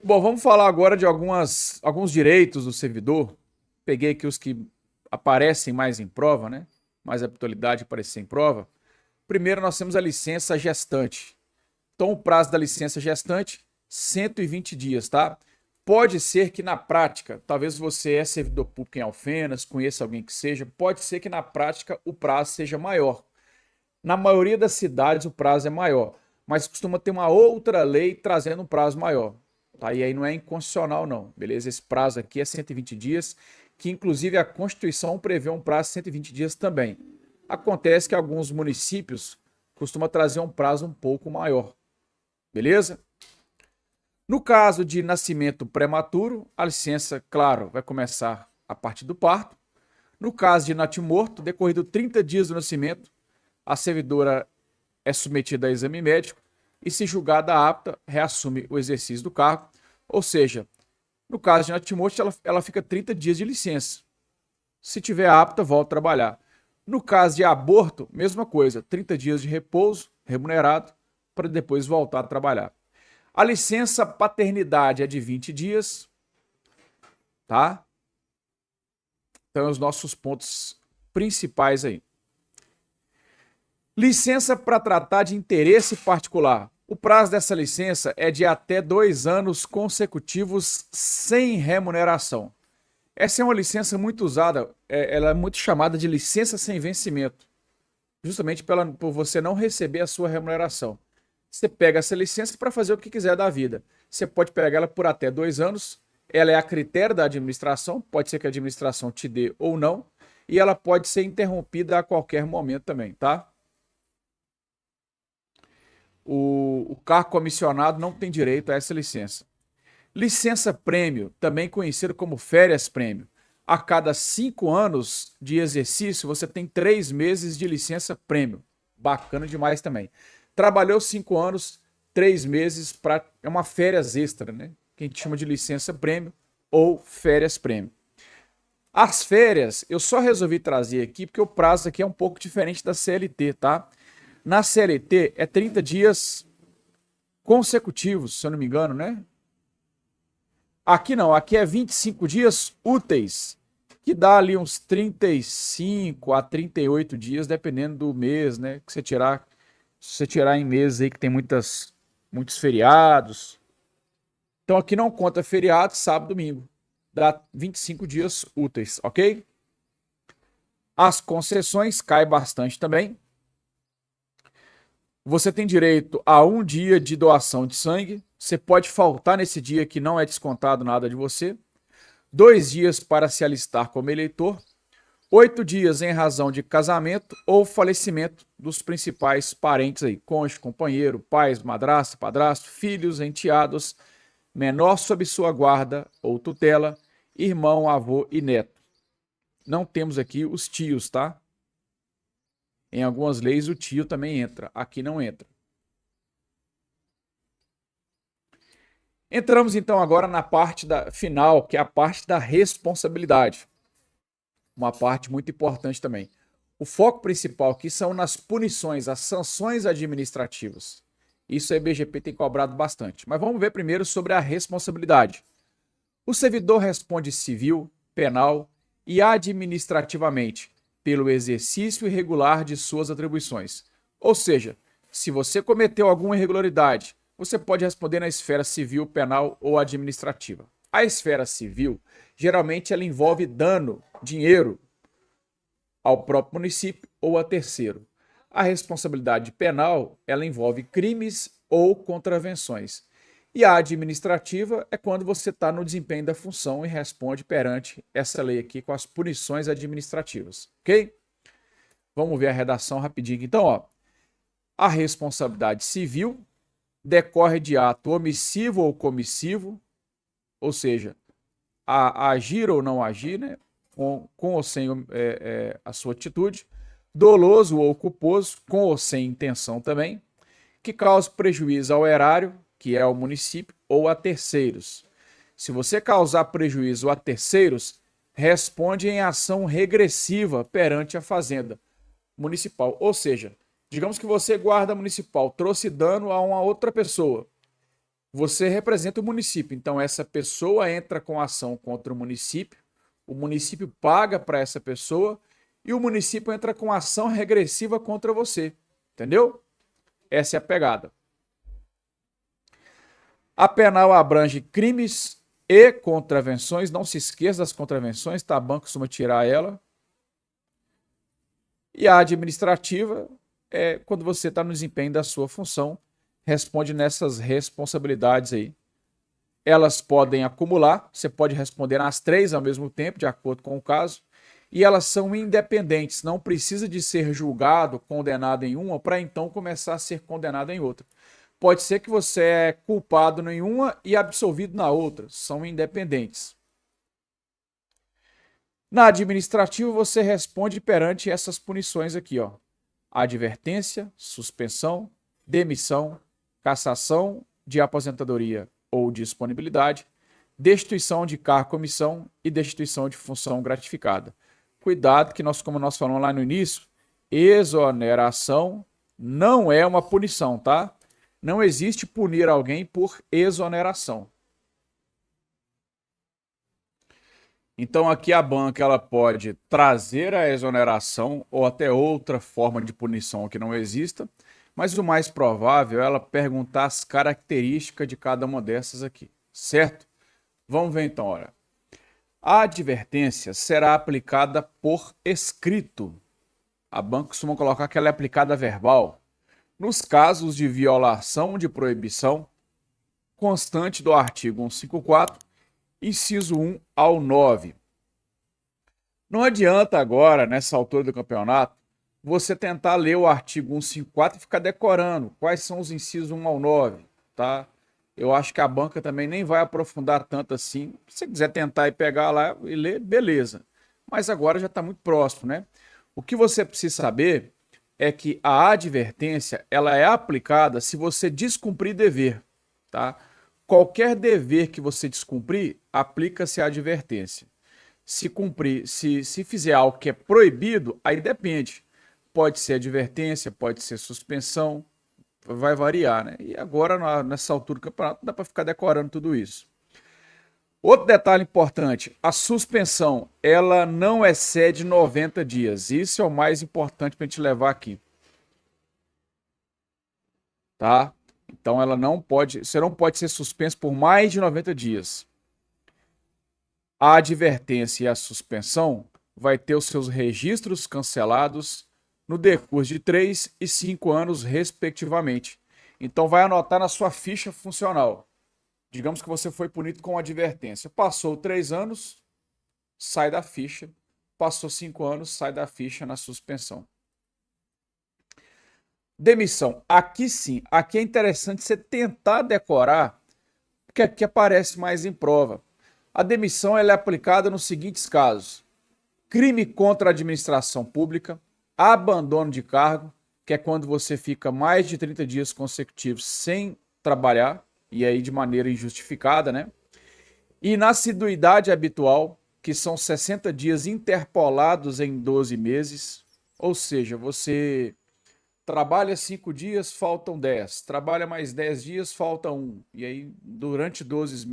Bom, vamos falar agora de alguns direitos do servidor. Peguei aqui os que aparecem mais em prova, né? Mais habitualidade de aparecer em prova. Primeiro, nós temos a licença gestante. Então, o prazo da licença gestante, 120 dias, tá? Pode ser que na prática, talvez você é servidor público em Alfenas, conheça alguém que seja, pode ser que na prática o prazo seja maior. Na maioria das cidades o prazo é maior, mas costuma ter uma outra lei trazendo um prazo maior. Tá? E aí não é inconstitucional não, beleza? Esse prazo aqui é 120 dias que inclusive a Constituição prevê um prazo de 120 dias também. Acontece que alguns municípios costumam trazer um prazo um pouco maior. Beleza? No caso de nascimento prematuro, a licença, claro, vai começar a partir do parto. No caso de natimorto, decorrido 30 dias do nascimento, a servidora é submetida a exame médico e, se julgada apta, reassume o exercício do cargo. Ou seja, no caso de natimorto, ela fica 30 dias de licença. Se tiver apta, volta a trabalhar. No caso de aborto, mesma coisa, 30 dias de repouso remunerado para depois voltar a trabalhar. A licença paternidade é de 20 dias, tá? Então, os nossos pontos principais aí. Licença para tratar de interesse particular. O prazo dessa licença é de até 2 anos consecutivos sem remuneração. Essa é uma licença muito usada, ela é muito chamada de licença sem vencimento, justamente por você não receber a sua remuneração. Você pega essa licença para fazer o que quiser da vida. Você pode pegar ela por até 2 anos, ela é a critério da administração, pode ser que a administração te dê ou não, e ela pode ser interrompida a qualquer momento também, tá? O cargo comissionado não tem direito a essa licença. Licença prêmio, também conhecido como férias prêmio. A cada 5 anos de exercício, você tem 3 meses de licença prêmio. Bacana demais também. Trabalhou 5 anos, 3 meses, é uma férias extra, né? Que a gente chama de licença prêmio ou férias prêmio. As férias, eu só resolvi trazer aqui porque o prazo aqui é um pouco diferente da CLT, tá? Na CLT é 30 dias consecutivos, se eu não me engano, né? Aqui não, aqui é 25 dias úteis, que dá ali uns 35 a 38 dias, dependendo do mês, né? Que você tirar, se você tirar em meses aí que tem muitos feriados. Então aqui não conta feriado, sábado, domingo. Dá 25 dias úteis, ok? As concessões caem bastante também. Você tem direito a 1 dia de doação de sangue. Você pode faltar nesse dia que não é descontado nada de você. 2 dias para se alistar como eleitor. 8 dias em razão de casamento ou falecimento dos principais parentes aí. Cônjuge, companheiro, pais, madrasta, padrasto, filhos, enteados, menor sob sua guarda ou tutela, irmão, avô e neto. Não temos aqui os tios, tá? Em algumas leis o tio também entra, aqui não entra. Entramos então agora na parte final, que é a parte da responsabilidade. Uma parte muito importante também. O foco principal aqui são nas punições, as sanções administrativas. Isso a IBGP tem cobrado bastante. Mas vamos ver primeiro sobre a responsabilidade. O servidor responde civil, penal e administrativamente pelo exercício irregular de suas atribuições. Ou seja, se você cometeu alguma irregularidade, você pode responder na esfera civil, penal ou administrativa. A esfera civil, geralmente, ela envolve dano, dinheiro, ao próprio município ou a terceiro. A responsabilidade penal, ela envolve crimes ou contravenções. E a administrativa é quando você está no desempenho da função e responde perante essa lei aqui com as punições administrativas, ok? Vamos ver a redação rapidinho. Então, ó, a responsabilidade civil decorre de ato omissivo ou comissivo, ou seja, agir ou não agir, né? Com ou sem a sua atitude, doloso ou culposo, com ou sem intenção também, que cause prejuízo ao erário, que é ao município, ou a terceiros. Se você causar prejuízo a terceiros, responde em ação regressiva perante a fazenda municipal. Ou seja, digamos que você, guarda municipal, trouxe dano a uma outra pessoa. Você representa o município, então essa pessoa entra com ação contra o município paga para essa pessoa e o município entra com ação regressiva contra você. Entendeu? Essa é a pegada. A penal abrange crimes e contravenções. Não se esqueça das contravenções, tá? A banca costuma tirar ela. E a administrativa é quando você está no desempenho da sua função, responde nessas responsabilidades aí. Elas podem acumular, você pode responder nas 3 ao mesmo tempo, de acordo com o caso, e elas são independentes, não precisa de ser julgado, condenado em uma, para então começar a ser condenado em outra. Pode ser que você é culpado em uma e absolvido na outra, são independentes. Na administrativa, você responde perante essas punições aqui, ó. Advertência, suspensão, demissão, cassação de aposentadoria ou disponibilidade, destituição de cargo, comissão e destituição de função gratificada. Cuidado que como nós falamos lá no início, exoneração não é uma punição, tá? Não existe punir alguém por exoneração. Então aqui a banca ela pode trazer a exoneração ou até outra forma de punição que não exista, mas o mais provável é ela perguntar as características de cada uma dessas aqui, certo? Vamos ver então, olha. A advertência será aplicada por escrito. A banca costuma colocar que ela é aplicada verbal. Nos casos de violação de proibição constante do artigo 154, inciso 1 ao 9. Não adianta agora, nessa altura do campeonato, você tentar ler o artigo 154 e ficar decorando quais são os incisos 1 ao 9, tá? Eu acho que a banca também nem vai aprofundar tanto assim. Se você quiser tentar e pegar lá e ler, beleza. Mas agora já está muito próximo, né? O que você precisa saber é que a advertência ela é aplicada se você descumprir dever, tá? Qualquer dever que você descumprir, aplica-se a advertência. Se cumprir, se fizer algo que é proibido, aí depende. Pode ser advertência, pode ser suspensão, vai variar, né? E agora, nessa altura do campeonato, dá para ficar decorando tudo isso. Outro detalhe importante, a suspensão, ela não excede 90 dias. Isso é o mais importante para a gente levar aqui. Tá? Então, você não pode ser suspenso por mais de 90 dias. A advertência e a suspensão vai ter os seus registros cancelados no decurso de 3 e 5 anos, respectivamente. Então, vai anotar na sua ficha funcional. Digamos que você foi punido com advertência. Passou 3 anos, sai da ficha. Passou 5 anos, sai da ficha na suspensão. Demissão. Aqui sim, aqui é interessante você tentar decorar, porque aqui aparece mais em prova. A demissão ela é aplicada nos seguintes casos: crime contra a administração pública, abandono de cargo, que é quando você fica mais de 30 dias consecutivos sem trabalhar, e aí de maneira injustificada, né? Inassiduidade habitual, que são 60 dias interpolados em 12 meses, ou seja, você trabalha 5 dias, faltam 10, trabalha mais 10 dias, falta 1, e aí durante 12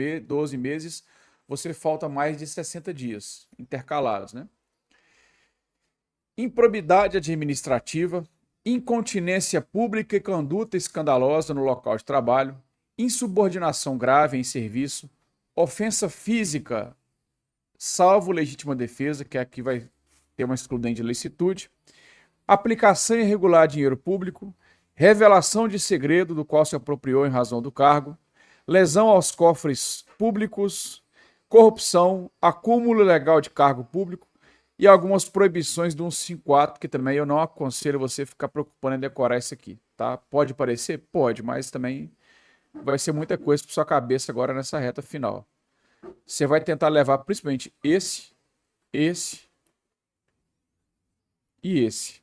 meses você falta mais de 60 dias intercalados, né? Improbidade administrativa, incontinência pública e conduta escandalosa no local de trabalho, insubordinação grave em serviço, ofensa física, salvo legítima defesa, que aqui vai ter uma excludente de licitude, aplicação irregular de dinheiro público, revelação de segredo do qual se apropriou em razão do cargo, lesão aos cofres públicos, corrupção, acúmulo ilegal de cargo público e algumas proibições do 154, que também eu não aconselho você ficar preocupando em decorar isso aqui, tá? Pode parecer? Pode, mas também vai ser muita coisa para sua cabeça agora nessa reta final. Você vai tentar levar principalmente esse e esse.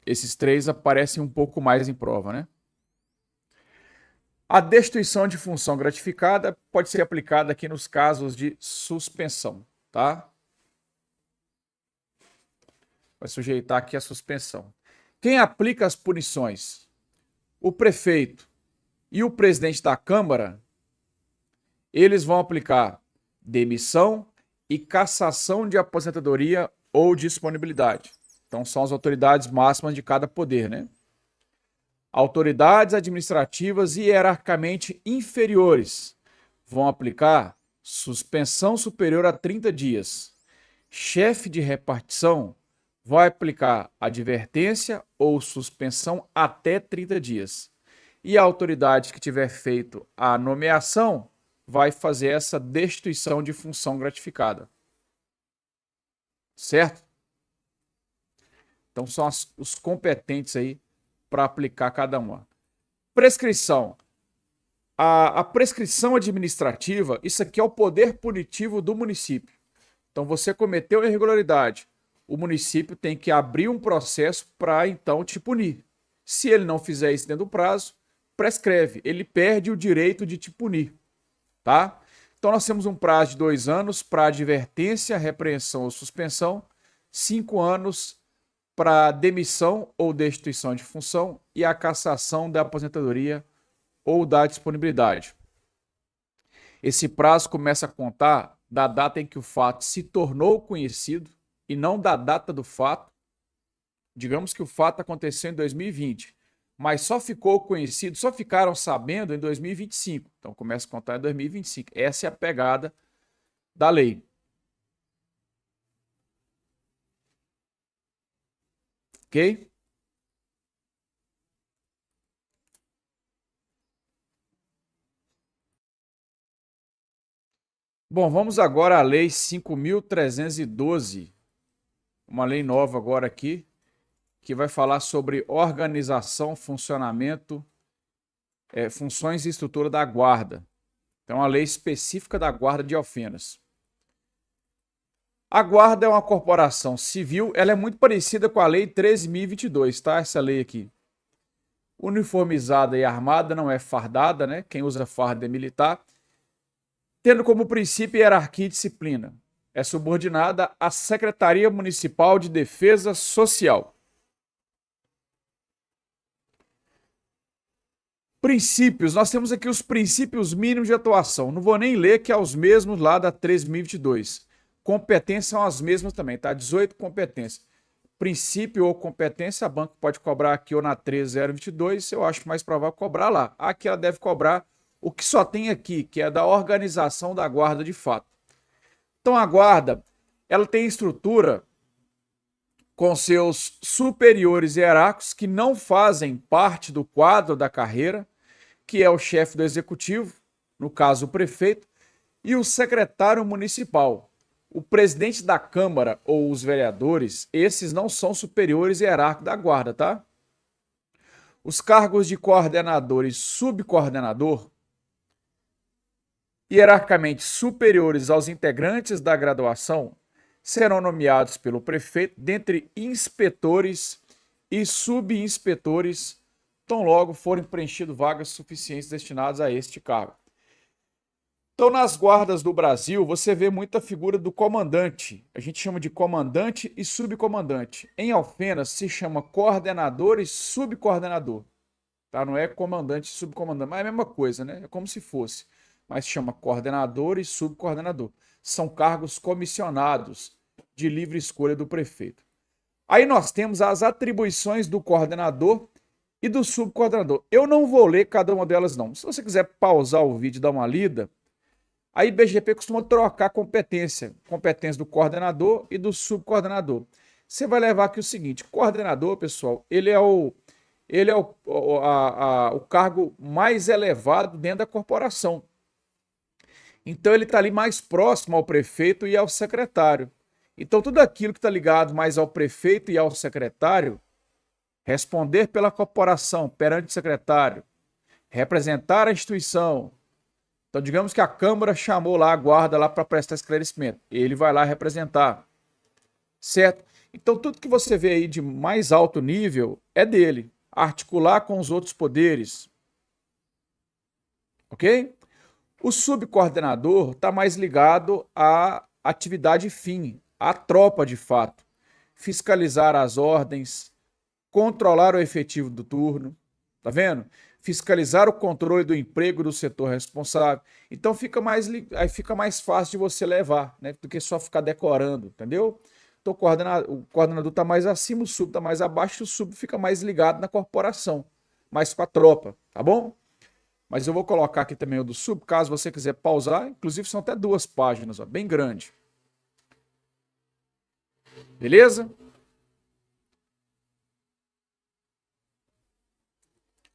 Esses 3 aparecem um pouco mais em prova, né? A destituição de função gratificada pode ser aplicada aqui nos casos de suspensão, tá? Vai sujeitar aqui a suspensão. Quem aplica as punições? O prefeito e o presidente da Câmara, eles vão aplicar demissão e cassação de aposentadoria ou disponibilidade. Então, são as autoridades máximas de cada poder, né? Autoridades administrativas hierarquicamente inferiores vão aplicar suspensão superior a 30 dias. Chefe de repartição vai aplicar advertência ou suspensão até 30 dias. E a autoridade que tiver feito a nomeação vai fazer essa destituição de função gratificada. Certo? Então são os competentes aí para aplicar cada uma. Prescrição. A prescrição administrativa, isso aqui é o poder punitivo do município. Então você cometeu irregularidade, o município tem que abrir um processo para então te punir. Se ele não fizer isso dentro do prazo, prescreve, ele perde o direito de te punir, tá? Então nós temos um prazo de 2 anos para advertência, repreensão ou suspensão, 5 anos para demissão ou destituição de função e a cassação da aposentadoria ou da disponibilidade. Esse prazo começa a contar da data em que o fato se tornou conhecido e não da data do fato. Digamos que o fato aconteceu em 2020, mas só ficou conhecido, só ficaram sabendo em 2025. Então começa a contar em 2025. Essa é a pegada da lei. Ok? Bom, vamos agora à Lei 5.312, uma lei nova agora aqui, que vai falar sobre organização, funcionamento, funções e estrutura da guarda. Então, uma lei específica da guarda de Alfenas. A guarda é uma corporação civil, ela é muito parecida com a Lei 13.022, tá? Essa lei aqui. Uniformizada e armada, não é fardada, né? Quem usa farda é militar. Tendo como princípio hierarquia e disciplina. É subordinada à Secretaria Municipal de Defesa Social. Princípios, nós temos aqui os princípios mínimos de atuação. Não vou nem ler, que é os mesmos lá da 13.022. Competências são as mesmas também, tá? 18 competências. Princípio ou competência, a banca pode cobrar aqui ou na 13.022, eu acho mais provável cobrar lá. Aqui ela deve cobrar o que só tem aqui, que é da organização da guarda de fato. Então a guarda, ela tem estrutura com seus superiores hierárquicos que não fazem parte do quadro da carreira, que é o chefe do executivo, no caso o prefeito, e o secretário municipal. O presidente da Câmara ou os vereadores, esses não são superiores hierárquicos da guarda, tá? Os cargos de coordenador e subcoordenador, hierarquicamente superiores aos integrantes da graduação, serão nomeados pelo prefeito dentre inspetores e subiinspetores, tão logo forem preenchidas vagas suficientes destinadas a este cargo. Então, nas guardas do Brasil, você vê muita figura do comandante. A gente chama de comandante e subcomandante. Em Alfenas, se chama coordenador e subcoordenador. Tá? Não é comandante e subcomandante, mas é a mesma coisa, né? É como se fosse. Mas chama coordenador e subcoordenador. São cargos comissionados de livre escolha do prefeito. Aí nós temos as atribuições do coordenador e do subcoordenador. Eu não vou ler cada uma delas, não. Se você quiser pausar o vídeo e dar uma lida, a IBGP costuma trocar competência do coordenador e do subcoordenador. Você vai levar aqui o seguinte: coordenador, pessoal, ele é o cargo mais elevado dentro da corporação. Então ele está ali mais próximo ao prefeito e ao secretário. Então tudo aquilo que está ligado mais ao prefeito e ao secretário, responder pela corporação perante o secretário, representar a instituição. Então digamos que a Câmara chamou lá a guarda lá para prestar esclarecimento. Ele vai lá representar. Certo? Então tudo que você vê aí de mais alto nível é dele. Articular com os outros poderes. Ok? O subcoordenador está mais ligado à atividade fim, à tropa de fato. Fiscalizar as ordens, controlar o efetivo do turno, tá vendo? Fiscalizar o controle do emprego do setor responsável. Então aí fica mais fácil de você levar, né? Do que só ficar decorando, entendeu? Então o coordenador está mais acima, o sub está mais abaixo, o sub fica mais ligado na corporação, mais com a tropa, tá bom? Mas eu vou colocar aqui também o do sub, caso você quiser pausar. Inclusive são até 2 páginas, ó, bem grande. Beleza?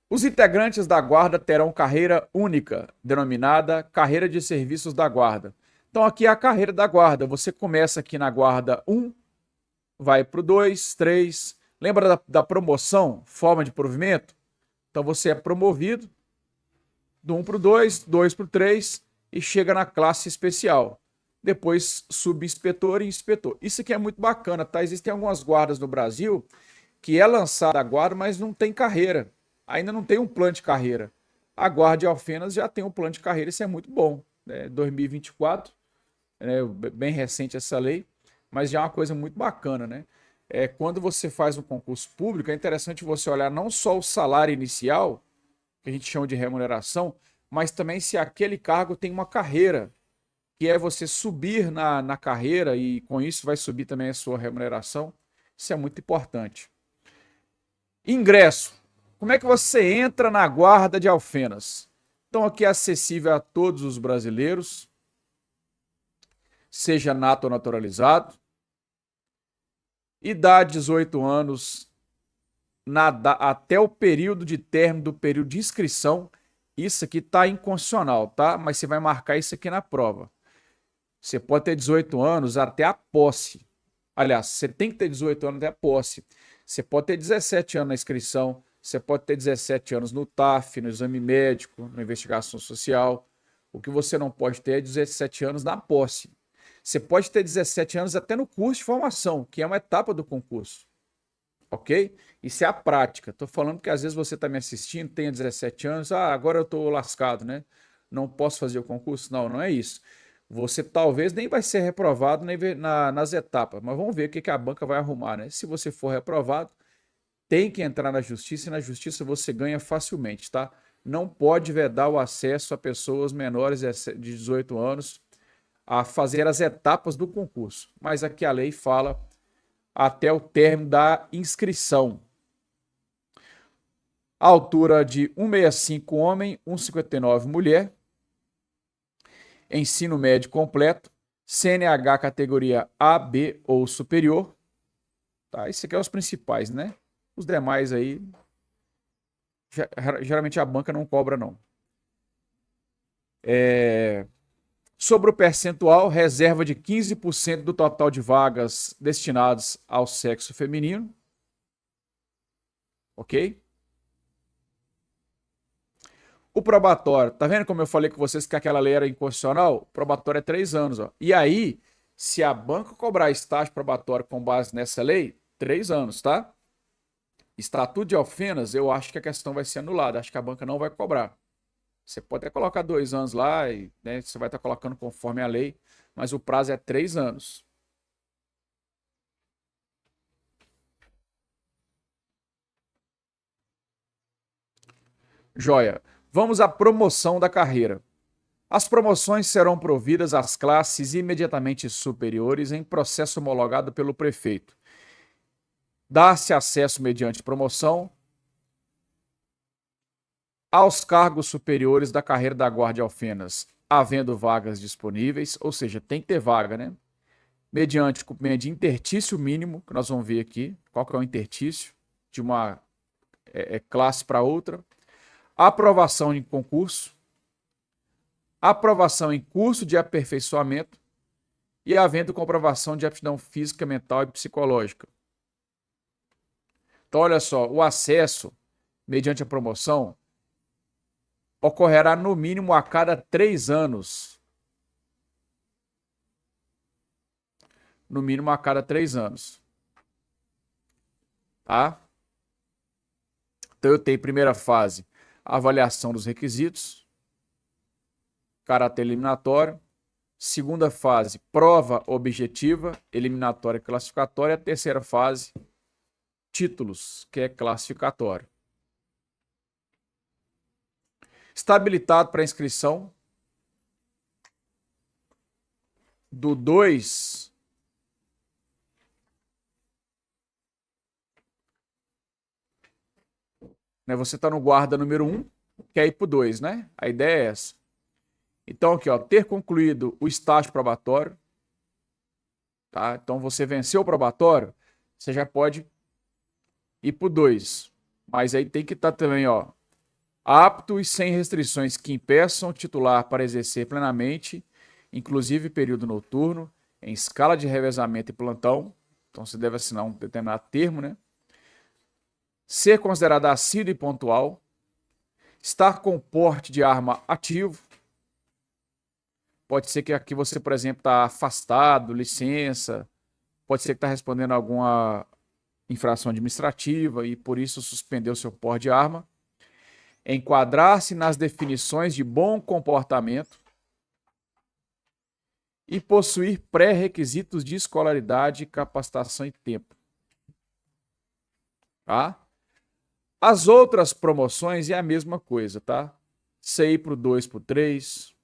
O Os integrantes da guarda terão carreira única, denominada carreira de serviços da guarda. Então aqui é a carreira da guarda. Você começa aqui na guarda 1, vai para o 2, 3. Lembra da promoção, forma de provimento? Então você é promovido do 1 para o 2, 2 para o 3 e chega na classe especial. Depois subinspetor e inspetor. Isso aqui é muito bacana, tá? Existem algumas guardas no Brasil que é lançada a guarda, mas não tem carreira. Ainda não tem um plano de carreira. A guarda de Alfenas já tem um plano de carreira, isso é muito bom. 2024, bem recente essa lei, mas já é uma coisa muito bacana, né? Quando você faz um concurso público, é interessante você olhar não só o salário inicial, que a gente chama de remuneração, mas também se aquele cargo tem uma carreira, que é você subir na carreira e com isso vai subir também a sua remuneração. Isso é muito importante. Ingresso. Como é que você entra na guarda de Alfenas? Então aqui é acessível a todos os brasileiros, seja nato ou naturalizado. Idade 18 anos até o período de término do período de inscrição. Isso aqui está inconstitucional, tá? Mas você vai marcar isso aqui na prova. Você pode ter 18 anos até a posse. Aliás, você tem que ter 18 anos até a posse. Você pode ter 17 anos na inscrição, você pode ter 17 anos no TAF, no exame médico, na investigação social. O que você não pode ter é 17 anos na posse. Você pode ter 17 anos até no curso de formação, que é uma etapa do concurso. Ok? Isso é a prática. Estou falando que às vezes você está me assistindo, tem 17 anos, agora eu estou lascado, né? Não posso fazer o concurso? Não, não é isso. Você talvez nem vai ser reprovado nas etapas, mas vamos ver o que a banca vai arrumar, né? Se você for reprovado, tem que entrar na justiça e na justiça você ganha facilmente, tá? Não pode vedar o acesso a pessoas menores de 18 anos a fazer as etapas do concurso, mas aqui a lei fala até o término da inscrição. A altura de 1,65 homem, 1,59 mulher. Ensino médio completo, CNH categoria A, B ou superior. Tá, isso aqui é os principais, né? Os demais aí, geralmente a banca não cobra, não. Sobre o percentual, reserva de 15% do total de vagas destinadas ao sexo feminino. Ok? O probatório, tá vendo como eu falei com vocês que aquela lei era inconstitucional? O probatório é 3 anos, ó. E aí, se a banca cobrar estágio probatório com base nessa lei, 3 anos, tá? Estatuto de Alfenas, eu acho que a questão vai ser anulada. Acho que a banca não vai cobrar. Você pode até colocar 2 anos lá e né, você vai estar colocando conforme a lei, mas o prazo é 3 anos. Joia. Vamos à promoção da carreira. As promoções serão providas às classes imediatamente superiores em processo homologado pelo prefeito. Dá-se acesso mediante promoção aos cargos superiores da carreira da Guarda de Alfenas, havendo vagas disponíveis, ou seja, tem que ter vaga, né? Mediante cumprimento de intertício mínimo, que nós vamos ver aqui, qual que é o intertício de uma classe para outra, aprovação em concurso, aprovação em curso de aperfeiçoamento e havendo comprovação de aptidão física, mental e psicológica. Então, olha só, o acesso mediante a promoção ocorrerá no mínimo a cada 3 anos. No mínimo a cada 3 anos. Tá? Então eu tenho primeira fase, avaliação dos requisitos, caráter eliminatório. Segunda fase, prova objetiva, eliminatória e classificatória. Terceira fase, títulos, que é classificatório. Está habilitado para inscrição do 2 né? Você está no guarda número 1, quer ir para o 2, né? A ideia é essa. Então, aqui, ó, ter concluído o estágio probatório, tá? Então, você venceu o probatório, você já pode ir para o 2. Mas aí tem que estar também, ó, apto e sem restrições que impeçam o titular para exercer plenamente, inclusive período noturno, em escala de revezamento e plantão. Então, você deve assinar um determinado termo, né? Ser considerado assíduo e pontual, estar com porte de arma ativo. Pode ser que aqui você, por exemplo, está afastado, licença, pode ser que está respondendo a alguma infração administrativa e por isso suspendeu seu porte de arma. Enquadrar-se nas definições de bom comportamento e possuir pré-requisitos de escolaridade, capacitação e tempo. Tá? As outras promoções é a mesma coisa, tá? CI para o 2 para o 3,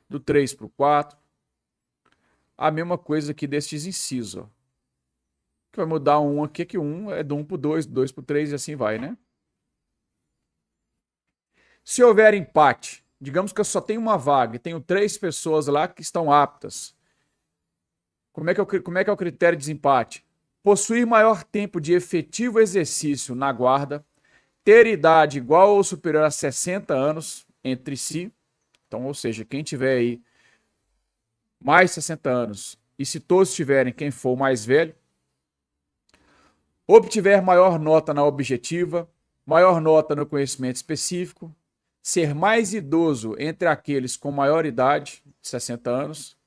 do 3 para o 4. A mesma coisa aqui destes incisos, ó. Que vai mudar um aqui, que um é do 1 para o 2, do 2 para o 3 e assim vai, né? Se houver empate, digamos que eu só tenho uma vaga e tenho 3 pessoas lá que estão aptas. Como é que é o critério de desempate? Possuir maior tempo de efetivo exercício na guarda, ter idade igual ou superior a 60 anos entre si. Então, ou seja, quem tiver aí mais 60 anos e se todos tiverem quem for o mais velho, obtiver maior nota na objetiva, maior nota no conhecimento específico, ser mais idoso entre aqueles com maior idade, 60 anos,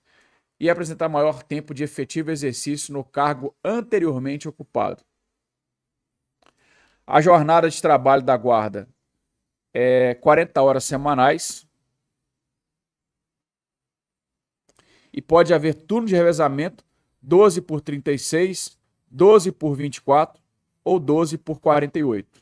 e apresentar maior tempo de efetivo exercício no cargo anteriormente ocupado. A jornada de trabalho da guarda é 40 horas semanais e pode haver turno de revezamento 12 por 36, 12 por 24 ou 12 por 48.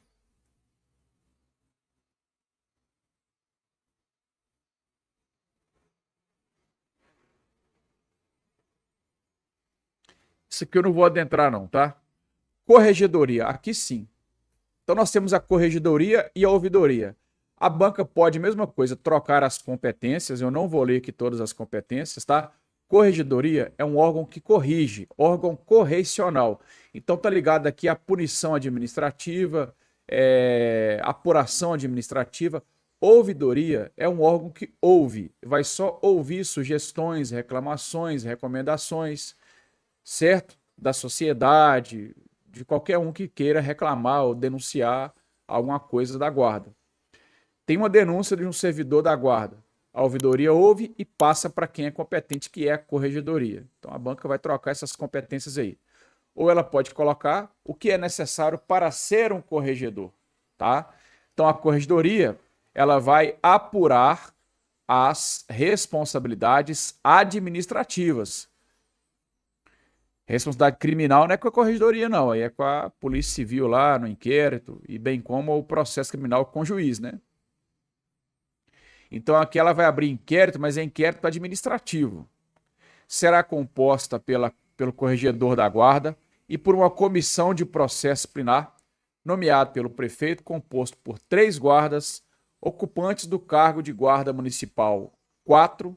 Isso aqui eu não vou adentrar não, tá? Corregedoria, aqui sim. Então nós temos a corregedoria e a ouvidoria. A banca pode, mesma coisa, trocar as competências. Eu não vou ler aqui todas as competências, tá? Corregedoria é um órgão que corrige, órgão correcional. Então tá ligado aqui à punição administrativa, apuração administrativa. Ouvidoria é um órgão que ouve, vai só ouvir sugestões, reclamações, recomendações, certo? Da sociedade, de qualquer um que queira reclamar ou denunciar alguma coisa da guarda. Tem uma denúncia de um servidor da guarda. A ouvidoria ouve e passa para quem é competente, que é a corregedoria. Então a banca vai trocar essas competências aí. Ou ela pode colocar o que é necessário para ser um corregedor, tá? Então a corregedoria, ela vai apurar as responsabilidades administrativas. Responsabilidade criminal não é com a corregedoria, não. Aí é com a Polícia Civil lá no inquérito, e bem como o processo criminal com o juiz, né? Então aqui ela vai abrir inquérito, mas é inquérito administrativo. Será composta pelo corregedor da guarda e por uma comissão de processo disciplinar, nomeado pelo prefeito, composto por 3 guardas, ocupantes do cargo de guarda municipal 4,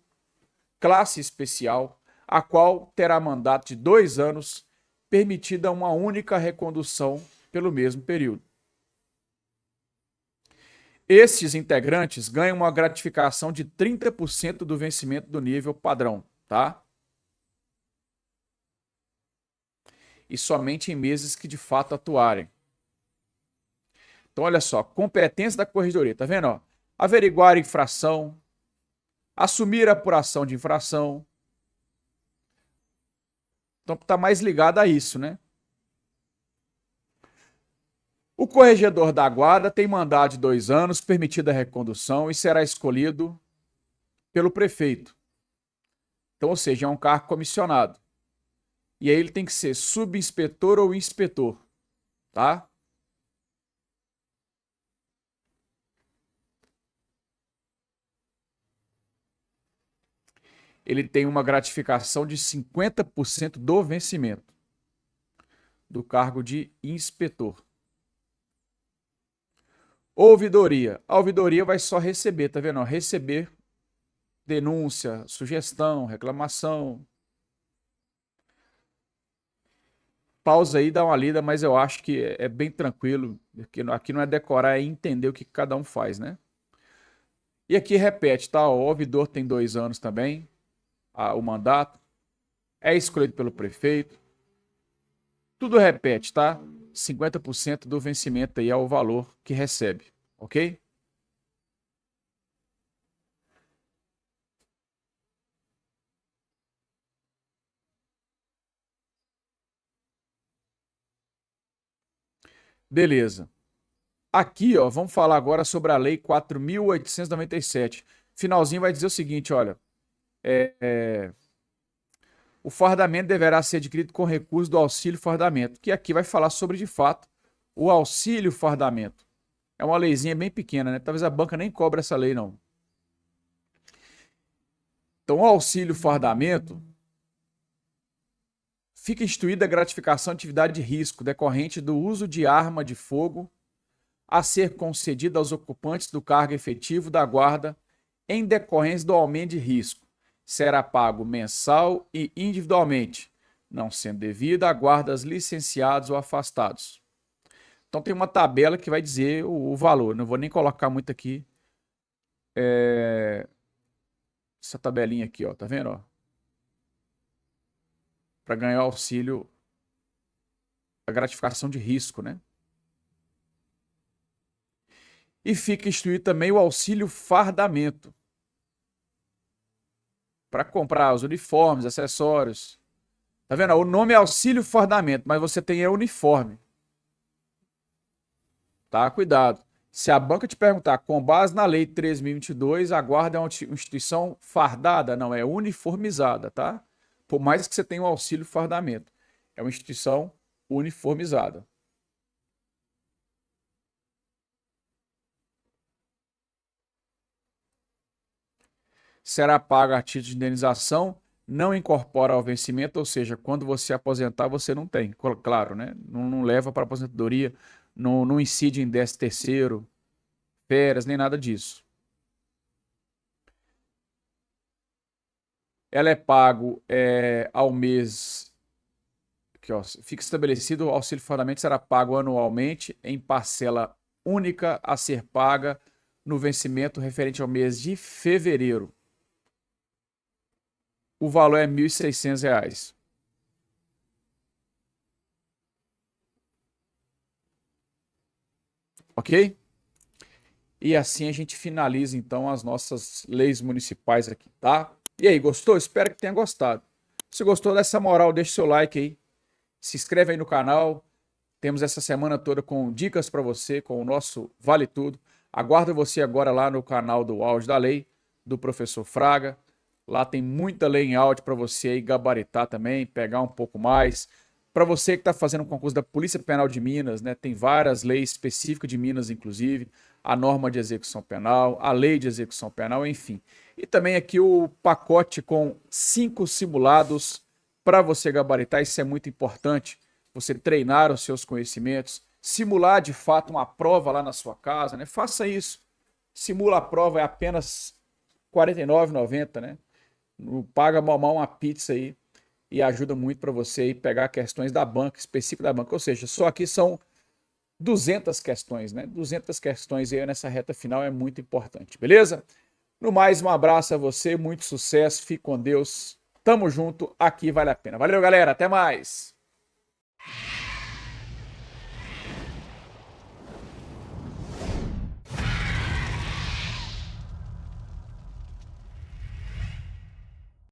classe especial, a qual terá mandato de 2 anos, permitida uma única recondução pelo mesmo período. Estes integrantes ganham uma gratificação de 30% do vencimento do nível padrão, tá? E somente em meses que de fato atuarem. Então, olha só, competência da corregedoria, tá vendo? Ó? Averiguar infração, assumir a apuração de infração. Então, tá mais ligado a isso, né? O corregedor da guarda tem mandato de 2 anos, permitida a recondução e será escolhido pelo prefeito. Então, ou seja, é um cargo comissionado. E aí ele tem que ser subinspetor ou inspetor, tá? Ele tem uma gratificação de 50% do vencimento do cargo de inspetor. Ouvidoria. A ouvidoria vai só receber, tá vendo? Receber denúncia, sugestão, reclamação. pausa aí, dá uma lida, mas eu acho que é bem tranquilo. Aqui não é decorar, é entender o que cada um faz, né? E aqui repete, tá? O ouvidor tem 2 anos também, o mandato. É escolhido pelo prefeito. Tudo repete, tá? 50% do vencimento aí é o valor que recebe, ok? Beleza. Aqui, ó, vamos falar agora sobre a Lei 4.897. Finalzinho vai dizer o seguinte, olha, o fardamento deverá ser adquirido com recurso do auxílio fardamento, que aqui vai falar sobre, de fato, o auxílio fardamento. É uma leizinha bem pequena, né? Talvez a banca nem cobre essa lei, não. Então, o auxílio fardamento fica instituída a gratificação de atividade de risco decorrente do uso de arma de fogo a ser concedida aos ocupantes do cargo efetivo da guarda em decorrência do aumento de risco. Será pago mensal e individualmente, não sendo devido a guardas licenciados ou afastados. Então tem uma tabela que vai dizer o valor. Não vou nem colocar muito aqui. Essa tabelinha aqui, ó, tá vendo? Ó? Para ganhar auxílio, a gratificação de risco, né? E fica instituído também o auxílio fardamento, para comprar os uniformes, acessórios. Tá vendo? O nome é auxílio fardamento, mas você tem uniforme. Tá? Cuidado. Se a banca te perguntar, com base na lei 3.022, a guarda é uma instituição fardada? Não, é uniformizada, tá? Por mais que você tenha um auxílio fardamento. É uma instituição uniformizada. Será paga a título de indenização, não incorpora ao vencimento, ou seja, quando você aposentar, você não tem. Claro, né? Não leva para aposentadoria, não incide em 13º, férias, nem nada disso. Ela é pago ao mês. Aqui, ó, fica estabelecido, o auxílio fardamento será pago anualmente em parcela única a ser paga no vencimento referente ao mês de fevereiro. O valor é R$ 1.600. Ok? E assim a gente finaliza então as nossas leis municipais aqui, tá? E aí, gostou? Espero que tenha gostado. Se gostou dessa moral, deixa seu like aí. Se inscreve aí no canal. Temos essa semana toda com dicas para você, com o nosso Vale Tudo. Aguardo você agora lá no canal do Áudio da Lei, do professor Fraga. Lá tem muita lei em áudio para você aí gabaritar também, pegar um pouco mais. Para você que está fazendo um concurso da Polícia Penal de Minas, né, tem várias leis específicas de Minas, inclusive, a norma de execução penal, a lei de execução penal, enfim. E também aqui o pacote com 5 simulados para você gabaritar, isso é muito importante, você treinar os seus conhecimentos, simular de fato uma prova lá na sua casa, né? Faça isso. Simula a prova, é apenas R$ 49,90, né? Paga mal uma pizza aí e ajuda muito para você aí pegar questões da banca, específico da banca. Ou seja, só aqui são 200 questões, né? 200 questões aí nessa reta final é muito importante, beleza? No mais, um abraço a você, muito sucesso, fique com Deus. Tamo junto, aqui vale a pena. Valeu, galera, até mais!